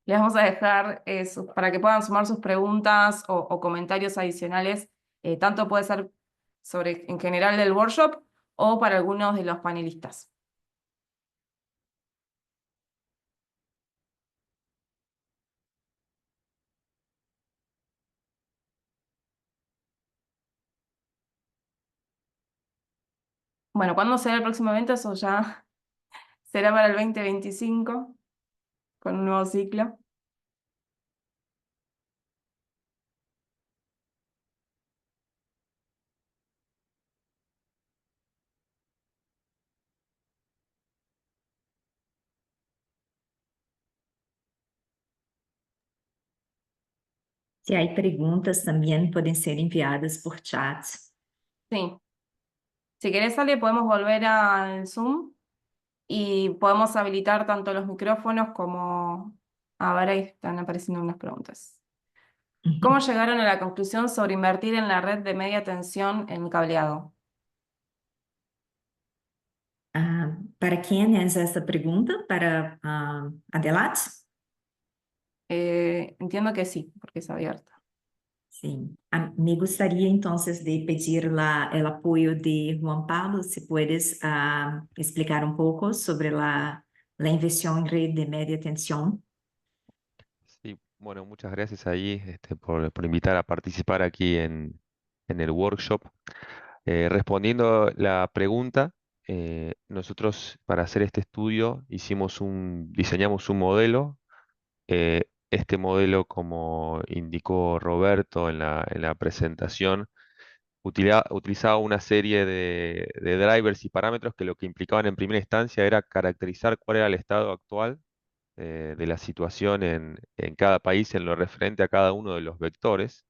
les vamos a dejar para que puedan sumar sus preguntas o comentarios adicionales. Tanto puede ser en general del workshop o para algunos de los panelistas. Bueno, ¿cuándo será el próximo evento? Eso ya será para el 2025, con un nuevo ciclo. Si hay preguntas, también pueden ser enviadas por chat. Sí. Si querés, Ale, podemos volver al Zoom y podemos habilitar tanto los micrófonos como... A ver, ahí están apareciendo unas preguntas. ¿Cómo llegaron a la conclusión sobre invertir en la red de media tensión en cableado? ¿Para quién es esta pregunta? ¿Para Adelat? Entiendo que sí, porque es abierta. Sí. Me gustaría entonces de pedir el apoyo de Juan Pablo, si puedes explicar un poco sobre la inversión en red de media tensión. Sí, bueno, muchas gracias ahí por invitar a participar aquí en el workshop. Respondiendo la pregunta, nosotros para hacer este estudio diseñamos un modelo. Este modelo, como indicó Roberto en la presentación, utilizaba una serie de drivers y parámetros que lo que implicaban en primera instancia era caracterizar cuál era el estado actual de la situación en cada país en lo referente a cada uno de los vectores.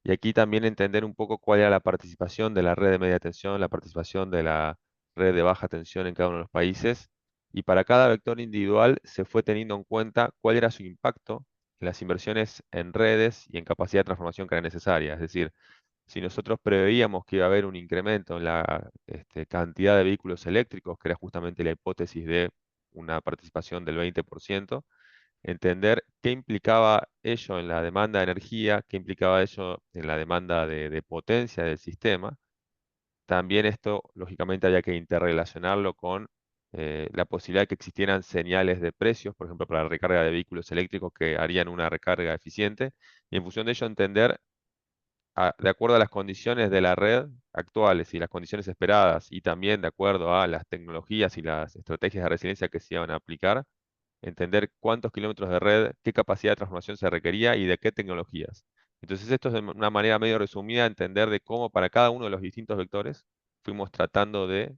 Y aquí también entender un poco cuál era la participación de la red de media tensión, la participación de la red de baja tensión en cada uno de los países. Y para cada vector individual se fue teniendo en cuenta cuál era su impacto en las inversiones en redes y en capacidad de transformación que era necesaria. Es decir, si nosotros preveíamos que iba a haber un incremento en la cantidad de vehículos eléctricos, que era justamente la hipótesis de una participación del 20%, entender qué implicaba ello en la demanda de energía, qué implicaba ello en la demanda de potencia del sistema. También esto, lógicamente, había que interrelacionarlo con la posibilidad de que existieran señales de precios, por ejemplo, para la recarga de vehículos eléctricos que harían una recarga eficiente, y en función de ello entender, de acuerdo a las condiciones de la red actuales y las condiciones esperadas, y también de acuerdo a las tecnologías y las estrategias de resiliencia que se iban a aplicar, entender cuántos kilómetros de red, qué capacidad de transformación se requería y de qué tecnologías. Entonces, esto es de una manera medio resumida entender de cómo para cada uno de los distintos vectores fuimos tratando de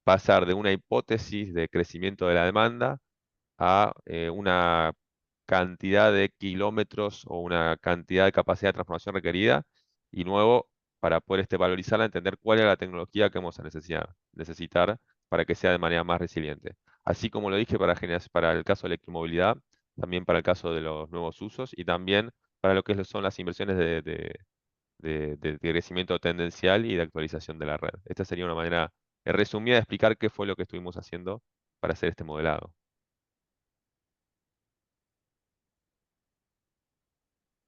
pasar de una hipótesis de crecimiento de la demanda a una cantidad de kilómetros o una cantidad de capacidad de transformación requerida, y luego, para poder valorizarla, entender cuál es la tecnología que vamos a necesitar para que sea de manera más resiliente. así como lo dije para el caso de la electromovilidad, también para el caso de los nuevos usos y también para lo que son las inversiones de crecimiento tendencial y de actualización de la red. Esta sería una manera resumida de explicar qué fue lo que estuvimos haciendo para hacer este modelado.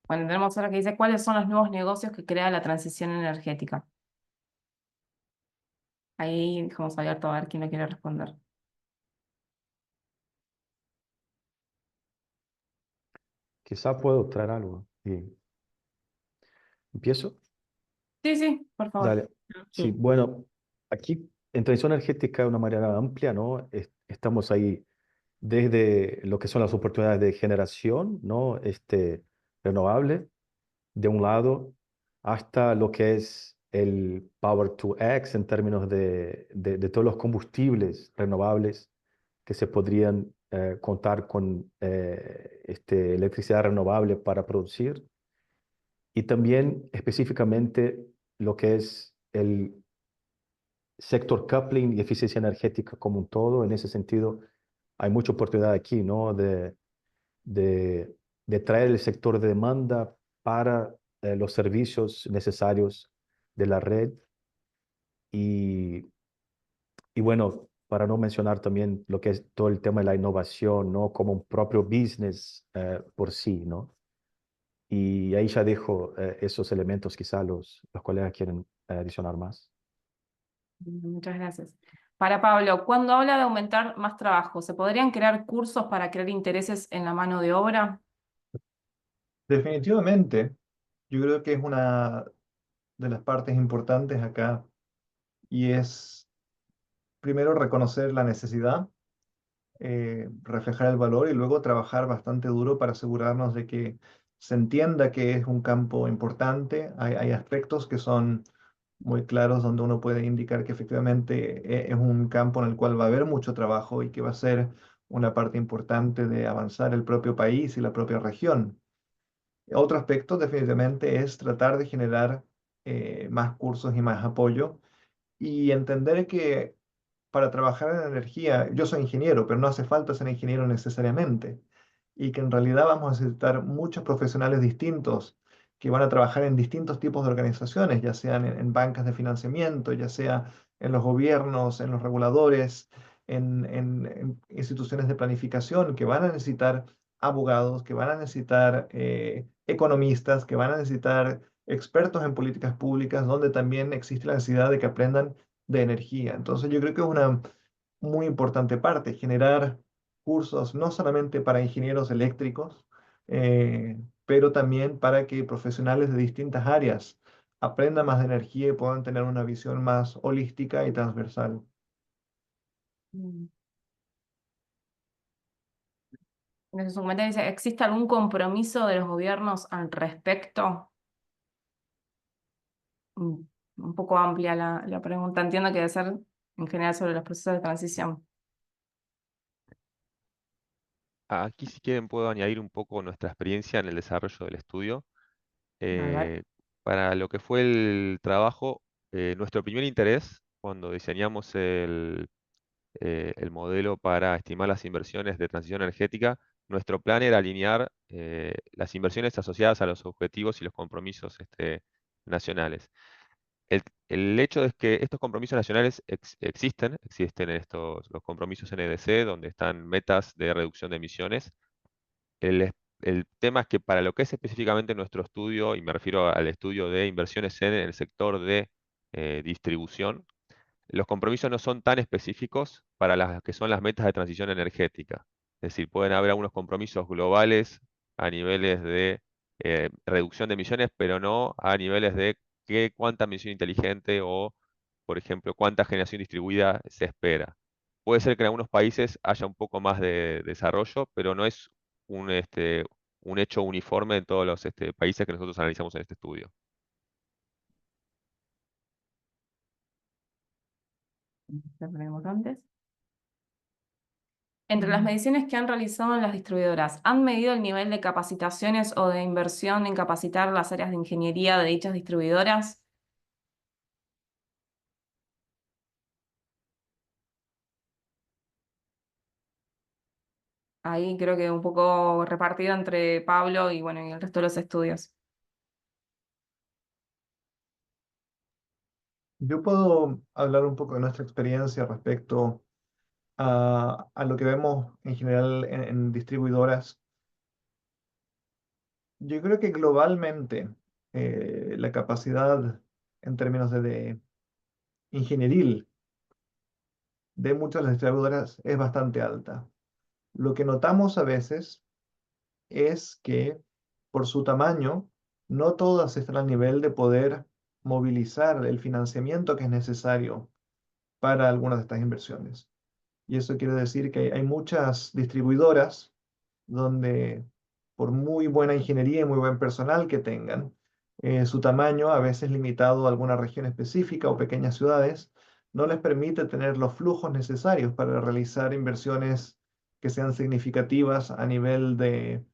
Bueno, tenemos ahora que dice, ¿cuáles son los nuevos negocios que crea la transición energética? Ahí dejamos abierto a ver quién lo quiere responder. Quizá puedo traer algo. Y ¿empiezo? Sí, sí, por favor. Dale. Sí, Sí. bueno, aquí en transición energética de una manera amplia, ¿no? Estamos ahí desde lo que son las oportunidades de generación, ¿no? Renovable, de un lado, hasta lo que es el Power to X en términos de todos los combustibles renovables que se podrían contar con electricidad renovable para producir. Y también específicamente lo que es el sector coupling y eficiencia energética como un todo. En ese sentido, hay mucha oportunidad aquí, ¿no? De, de traer el sector de demanda para los servicios necesarios de la red y, y bueno, para no mencionar también lo que es todo el tema de la innovación, ¿no? Como un propio business por sí, ¿no? Y ahí ya dejo esos elementos, quizá los colegas quieren adicionar más. Muchas gracias. Para Pablo, cuando habla de aumentar más trabajo, ¿se podrían crear cursos para crear intereses en la mano de obra? Definitivamente, yo creo que es una de las partes importantes acá y es primero reconocer la necesidad, reflejar el valor y luego trabajar bastante duro para asegurarnos de que se entienda que es un campo importante. Hay aspectos que son muy claros donde uno puede indicar que efectivamente es un campo en el cual va a haber mucho trabajo y que va a ser una parte importante de avanzar el propio país y la propia región. Otro aspecto definitivamente es tratar de generar más cursos y más apoyo y entender que para trabajar en energía, yo soy ingeniero, pero no hace falta ser ingeniero necesariamente, y que en realidad vamos a necesitar muchos profesionales distintos que van a trabajar en distintos tipos de organizaciones, ya sean en bancas de financiamiento, ya sea en los gobiernos, en los reguladores, en instituciones de planificación, que van a necesitar abogados, que van a necesitar economistas, que van a necesitar expertos en políticas públicas, donde también existe la necesidad de que aprendan de energía. Entonces yo creo que es una muy importante parte, generar cursos no solamente para ingenieros eléctricos, pero también para que profesionales de distintas áreas aprendan más de energía y puedan tener una visión más holística y transversal. Mm. En su comentario dice, ¿existe algún compromiso de los gobiernos al respecto? Mm, un poco amplia la pregunta. Entiendo que debe ser en general sobre los procesos de transición. Aquí, si quieren, puedo añadir un poco nuestra experiencia en el desarrollo del estudio. A ver. Eh, para lo que fue el trabajo, nuestro primer interés cuando diseñamos el modelo para estimar las inversiones de transición energética, nuestro plan era alinear las inversiones asociadas a los objetivos y los compromisos nacionales. El hecho es que estos compromisos nacionales existen los compromisos NDC, donde están metas de reducción de emisiones. El tema es que para lo que es específicamente nuestro estudio, y me refiero al estudio de inversiones en el sector de distribución, los compromisos no son tan específicos para las que son las metas de transición energética. Es decir, pueden haber algunos compromisos globales a niveles de reducción de emisiones, pero no a niveles de cuánta emisión inteligente o, por ejemplo, cuánta generación distribuida se espera. Puede ser que en algunos países haya un poco más de desarrollo, pero no es un hecho uniforme en todos los países que nosotros analizamos en este estudio. Ya tenemos antes. Entre las mediciones que han realizado en las distribuidoras, ¿han medido el nivel de capacitaciones o de inversión en capacitar las áreas de ingeniería de dichas distribuidoras? Ahí creo que un poco repartido entre Pablo y bueno, y el resto de los estudios. Yo puedo hablar un poco de nuestra experiencia respecto a lo que vemos en general en distribuidoras. Yo creo que globalmente la capacidad en términos de ingenieril de muchas de las distribuidoras es bastante alta. Lo que notamos a veces es que por su tamaño, no todas están al nivel de poder movilizar el financiamiento que es necesario para algunas de estas inversiones. Y eso quiere decir que hay muchas distribuidoras donde, por muy buena ingeniería y muy buen personal que tengan, su tamaño, a veces limitado a alguna región específica o pequeñas ciudades, no les permite tener los flujos necesarios para realizar inversiones que sean significativas a nivel de,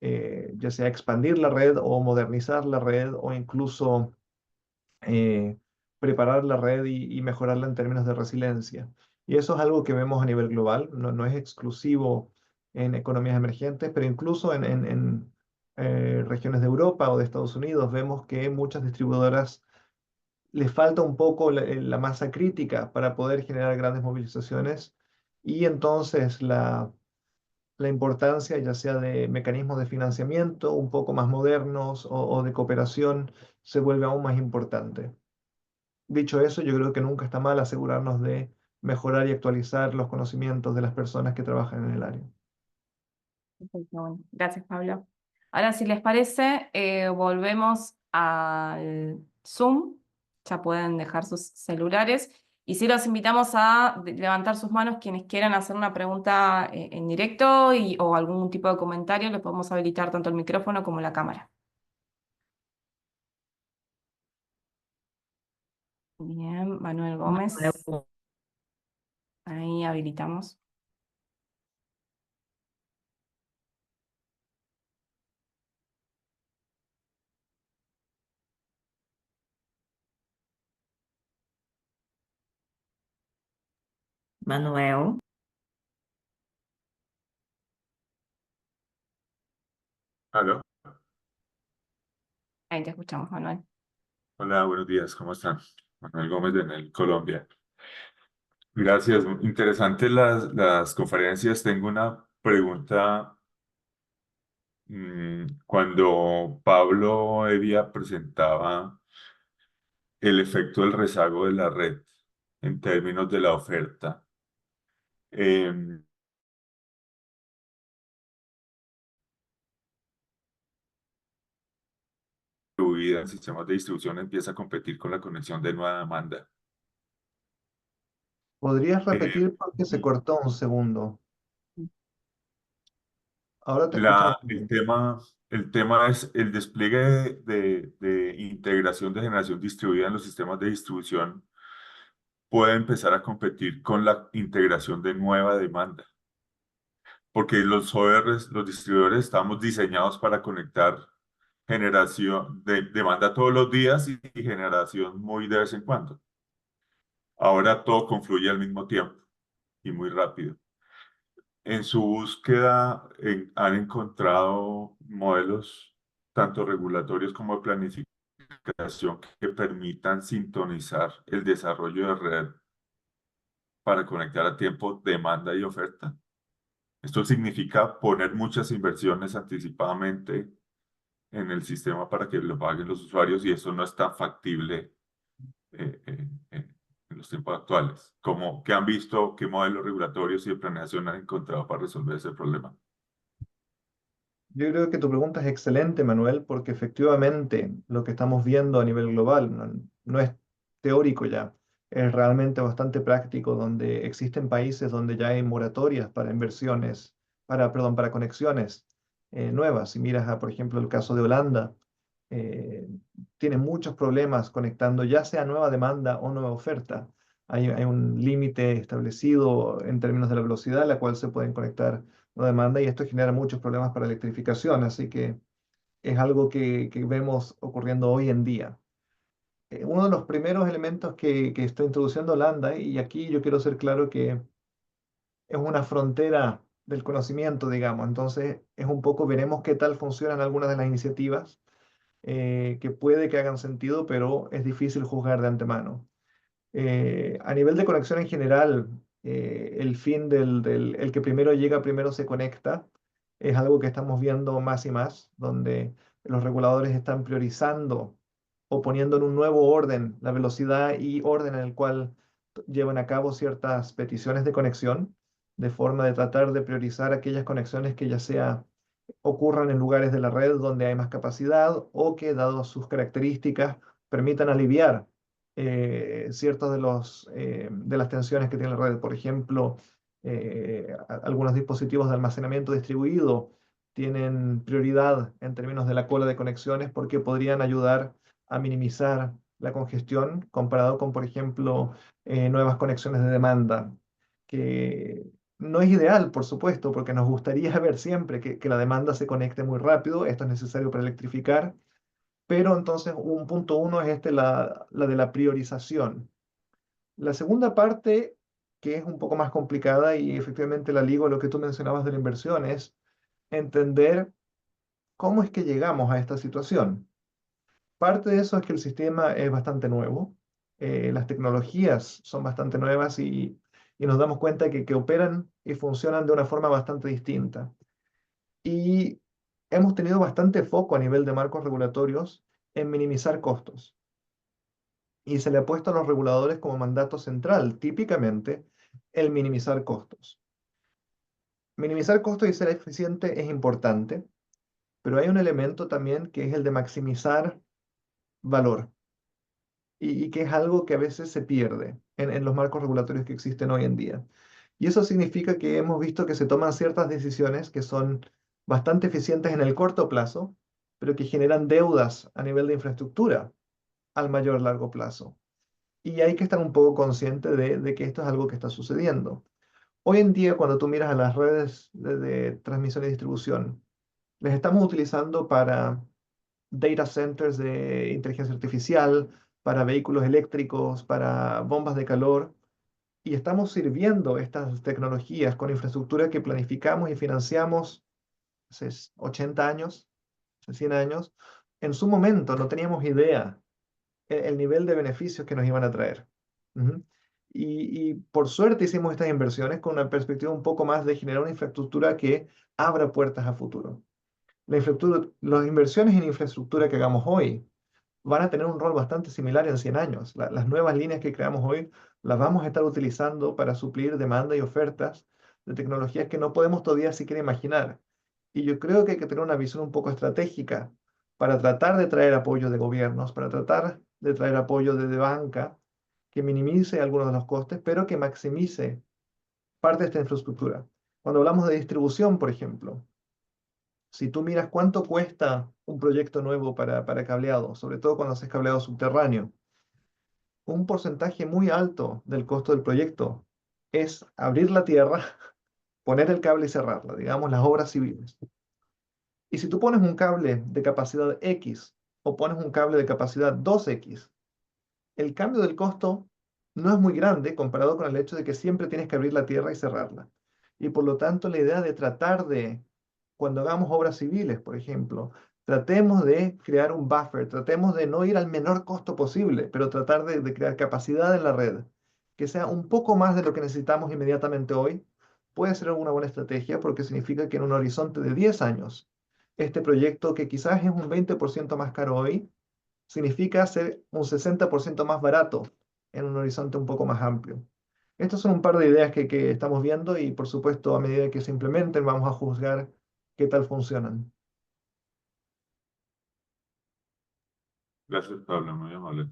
ya sea expandir la red o modernizar la red o incluso eh, preparar la red y mejorarla en términos de resiliencia. Y eso es algo que vemos a nivel global, no es exclusivo en economías emergentes, pero incluso en regiones de Europa o de Estados Unidos vemos que muchas distribuidoras les falta un poco la masa crítica para poder generar grandes movilizaciones y entonces la importancia ya sea de mecanismos de financiamiento un poco más modernos o de cooperación se vuelve aún más importante. Dicho eso, yo creo que nunca está mal asegurarnos de mejorar y actualizar los conocimientos de las personas que trabajan en el área. Perfecto, bueno, gracias, Pablo. Ahora, si les parece, volvemos al Zoom. Ya pueden dejar sus celulares. Y sí los invitamos a levantar sus manos quienes quieran hacer una pregunta en directo o algún tipo de comentario. Le podemos habilitar tanto el micrófono como la cámara. Bien, Manuel Gómez. Ahí habilitamos. Manuel. Aló. Ahí te escuchamos, Manuel. Hola, buenos días, ¿cómo están? Manuel Gómez de Enel, Colombia. Gracias, interesantes las conferencias. Tengo una pregunta. Cuando Pablo Evia presentaba el efecto del rezago de la red en términos de la oferta, em, distribuida, sistemas de distribución empieza a competir con la conexión de nueva demanda. ¿Podrías Eh, repetir porque se cortó un segundo? Ahora te escuchamos El bien. el tema es el despliegue de integración de generación distribuida en los sistemas de distribución puede empezar a competir con la integración de nueva demanda, porque los ORs, los distribuidores, estamos diseñados para conectar generación de demanda todos los días y generación muy de vez en cuando. Ahora todo confluye al mismo tiempo y muy rápido. En su búsqueda han encontrado modelos tanto regulatorios como de planificación que permitan sintonizar el desarrollo de red para conectar a tiempo demanda y oferta. Esto significa poner muchas inversiones anticipadamente en el sistema para que lo paguen los usuarios y eso no es tan factible en los tiempos actuales. ¿Qué han visto, qué modelos regulatorios y de planeación han encontrado para resolver ese problema? Yo creo que tu pregunta es excelente, Manuel, porque efectivamente lo que estamos viendo a nivel global no es teórico ya, es realmente bastante práctico, donde existen países donde ya hay moratorias para inversiones, perdón, para conexiones nuevas. Si miras a, por ejemplo, el caso de Holanda, eh, tiene muchos problemas conectando ya sea nueva demanda o nueva oferta. Hay un límite establecido en términos de la velocidad a la cual se pueden conectar no demanda y esto genera muchos problemas para electrificación, así que es algo que vemos ocurriendo hoy en día. Uno de los primeros elementos que está introduciendo Holanda, y aquí yo quiero ser claro que es una frontera del conocimiento, digamos. Entonces, es un poco, veremos qué tal funcionan algunas de las iniciativas que puede que hagan sentido, pero es difícil juzgar de antemano. A nivel de conexión en general, el fin el que primero llega, primero se conecta, es algo que estamos viendo más y más, donde los reguladores están priorizando o poniendo en un nuevo orden la velocidad y orden en el cual llevan a cabo ciertas peticiones de conexión, de forma de tratar de priorizar aquellas conexiones que ya sea ocurran en lugares de la red donde hay más capacidad o que, dado sus características, permitan aliviar ciertas de las tensiones que tiene la red. Por ejemplo, algunos dispositivos de almacenamiento distribuido tienen prioridad en términos de la cola de conexiones porque podrían ayudar a minimizar la congestión comparado con, por ejemplo, nuevas conexiones de demanda, que no es ideal, por supuesto, porque nos gustaría ver siempre que la demanda se conecte muy rápido. Esto es necesario para electrificar, pero entonces un punto uno es la de la priorización. La segunda parte, que es un poco más complicada y efectivamente la ligo a lo que tú mencionabas de la inversión, es entender cómo es que llegamos a esta situación. Parte de eso es que el sistema es bastante nuevo, las tecnologías son bastante nuevas y nos damos cuenta que operan y funcionan de una forma bastante distinta. Y hemos tenido bastante foco a nivel de marcos regulatorios en minimizar costos. Y se le ha puesto a los reguladores como mandato central, típicamente, el minimizar costos. Minimizar costos y ser eficiente es importante, pero hay un elemento también que es el de maximizar valor y que es algo que a veces se pierde en los marcos regulatorios que existen hoy en día. Y eso significa que hemos visto que se toman ciertas decisiones que son bastante eficientes en el corto plazo, pero que generan deudas a nivel de infraestructura al mayor largo plazo. Y hay que estar un poco consciente de que esto es algo que está sucediendo. Hoy en día, cuando tú miras a las redes de transmisión y distribución, les estamos utilizando para data centers de inteligencia artificial, para vehículos eléctricos, para bombas de calor, y estamos sirviendo estas tecnologías con infraestructura que planificamos y financiamos hace 80 años, hace 100 años. En su momento no teníamos idea el nivel de beneficios que nos iban a traer. Ujú. Y por suerte hicimos estas inversiones con una perspectiva un poco más de generar una infraestructura que abra puertas a futuro. Las inversiones en infraestructura que hagamos hoy van a tener un rol bastante similar en 100 años. Las nuevas líneas que creamos hoy las vamos a estar utilizando para suplir demanda y ofertas de tecnologías que no podemos todavía siquiera imaginar. Y yo creo que hay que tener una visión un poco estratégica para tratar de traer apoyo de gobiernos, para tratar de traer apoyo de banca, que minimice algunos de los costes, pero que maximice parte de esta infraestructura. Cuando hablamos de distribución, por ejemplo, si tú miras cuánto cuesta un proyecto nuevo para cableado, sobre todo cuando haces cableado subterráneo, un porcentaje muy alto del costo del proyecto es abrir la tierra, poner el cable y cerrarla, digamos las obras civiles. Y si tú pones un cable de capacidad X o pones un cable de capacidad 2X, el cambio del costo no es muy grande comparado con el hecho de que siempre tienes que abrir la tierra y cerrarla. Y por lo tanto, la idea de tratar de, cuando hagamos obras civiles, por ejemplo, tratemos de crear un buffer, tratemos de no ir al menor costo posible, pero tratar de crear capacidad en la red, que sea un poco más de lo que necesitamos inmediatamente hoy, puede ser una buena estrategia porque significa que en un horizonte de 10 años, este proyecto que quizás es un 20% más caro hoy, significa ser un 60% más barato en un horizonte un poco más amplio. Estas son un par de ideas que estamos viendo y por supuesto a medida que se implementen vamos a juzgar qué tal funcionan. Gracias, Pablo, muy amable.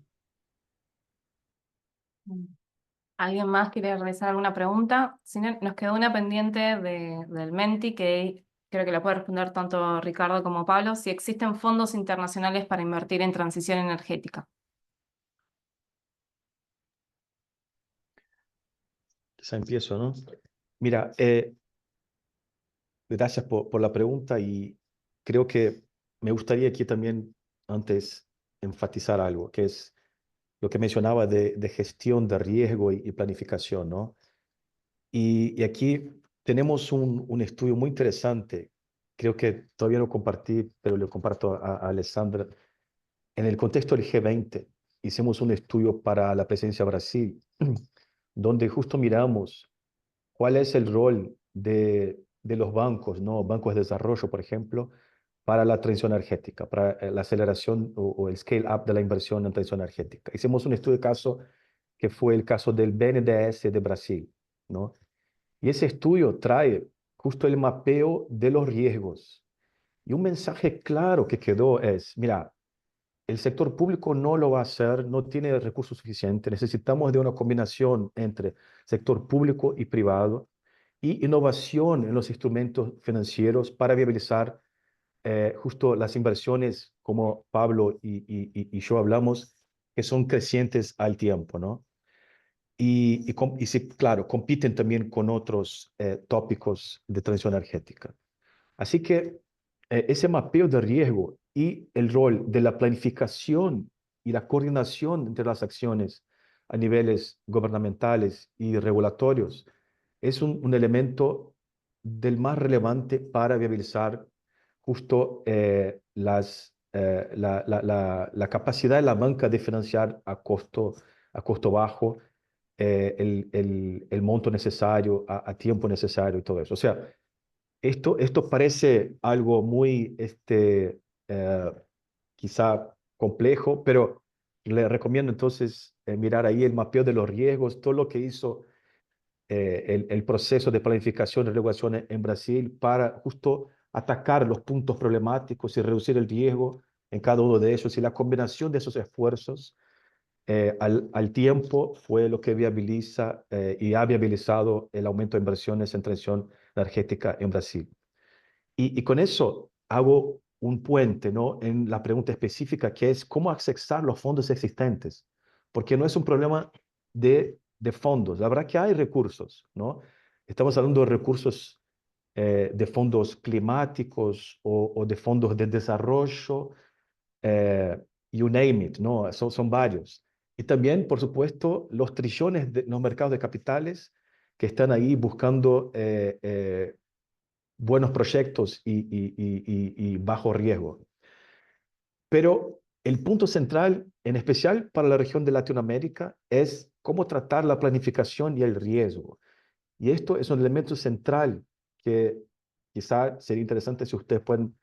¿Alguien más quiere realizar alguna pregunta? Si no, nos quedó una pendiente del Menti que creo que la puede responder tanto Ricardo como Pablo, si existen fondos internacionales para invertir en transición energética. Quizá empiezo, ¿no? Mira, gracias por la pregunta y creo que me gustaría aquí también antes enfatizar algo, que es lo que mencionaba de gestión de riesgo y planificación, ¿no? Y aquí tenemos un estudio muy interesante, creo que todavía no compartí, pero le comparto a Alessandra. En el contexto del G20, hicimos un estudio para la presencia de Brasil, donde justo miramos cuál es el rol de los bancos, ¿no? Bancos de desarrollo, por ejemplo, para la transición energética, para la aceleración o el scale up de la inversión en transición energética. Hicimos un estudio de caso que fue el caso del BNDES de Brasil, ¿no? Y ese estudio trae justo el mapeo de los riesgos. Y un mensaje claro que quedó es, mira, el sector público no lo va a hacer, no tiene recursos suficientes. Necesitamos de una combinación entre sector público y privado y innovación en los instrumentos financieros para viabilizar justo las inversiones, como Pablo y yo hablamos, que son crecientes al tiempo, ¿no? Y sí, claro, compiten también con otros tópicos de transición energética. Así que ese mapeo de riesgo y el rol de la planificación y la coordinación entre las acciones a niveles gubernamentales y regulatorios es un elemento del más relevante para viabilizar justo la capacidad de la banca de financiar a costo bajo el monto necesario, a tiempo necesario y todo eso. O sea, esto parece algo muy, eh, quizá complejo, pero le recomiendo entonces mirar ahí el mapeo de los riesgos, todo lo que hizo el proceso de planificación y regulación en Brasil para justo atacar los puntos problemáticos y reducir el riesgo en cada uno de ellos. Y la combinación de esos esfuerzos al tiempo fue lo que viabiliza y ha viabilizado el aumento de inversiones en transición energética en Brasil. Y con eso hago un puente, ¿no? En la pregunta específica que es cómo accesar los fondos existentes, porque no es un problema de fondos, la verdad que hay recursos, ¿no? Estamos hablando de recursos de fondos climáticos o de fondos de desarrollo, you name it, ¿no? Son varios. Y también, por supuesto, los trillones de los mercados de capitales que están ahí buscando buenos proyectos y bajo riesgo. Pero el punto central, en especial para la región de Latinoamérica, es cómo tratar la planificación y el riesgo. Y esto es un elemento central que quizá sería interesante si ustedes pueden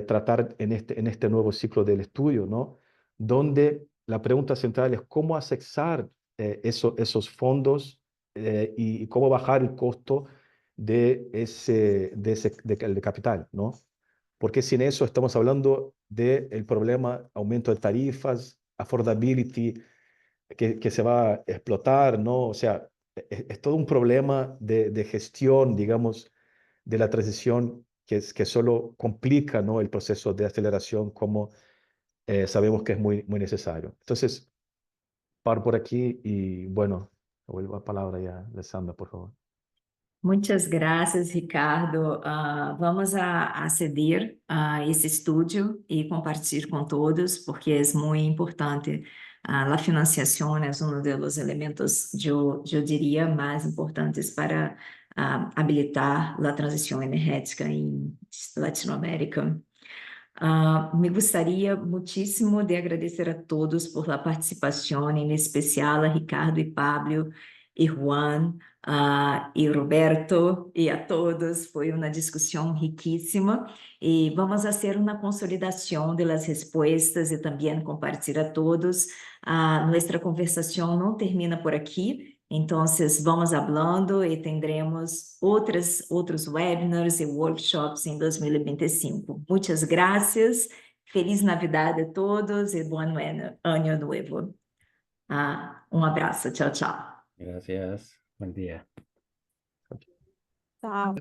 tratar en este nuevo ciclo del estudio, ¿no? Donde la pregunta central es cómo accesar esos fondos y cómo bajar el costo de capital, ¿no? Porque sin eso estamos hablando del problema aumento de tarifas, affordability, que se va a explotar, ¿no? O sea, es todo un problema de gestión, digamos, de la transición que solo complica, ¿no? El proceso de aceleración como sabemos que es muy, muy necesario. Entonces, paro por aquí y bueno, vuelvo a palabra ya, Alessandra, por favor. Muchas gracias, Ricardo. Vamos a ceder a esse estúdio e compartilhar com todos, porque é muito importante. A financiação é um dos elementos, eu diria, mais importantes para habilitar a transição energética em Latinoamérica. Me gostaria muitíssimo de agradecer a todos por la participação, em especial a Ricardo e Pablo e Juan, e Roberto, e a todos. Foi uma discussão riquíssima e vamos fazer uma consolidação das respostas e também compartilhar a todos. Nossa conversação não termina por aqui, então vamos falando e teremos outros webinars e workshops em 2025. Muitas graças, feliz Navidad a todos e bom ano novo. Abraço, tchau, tchau. Gracias. Buen día. Chao.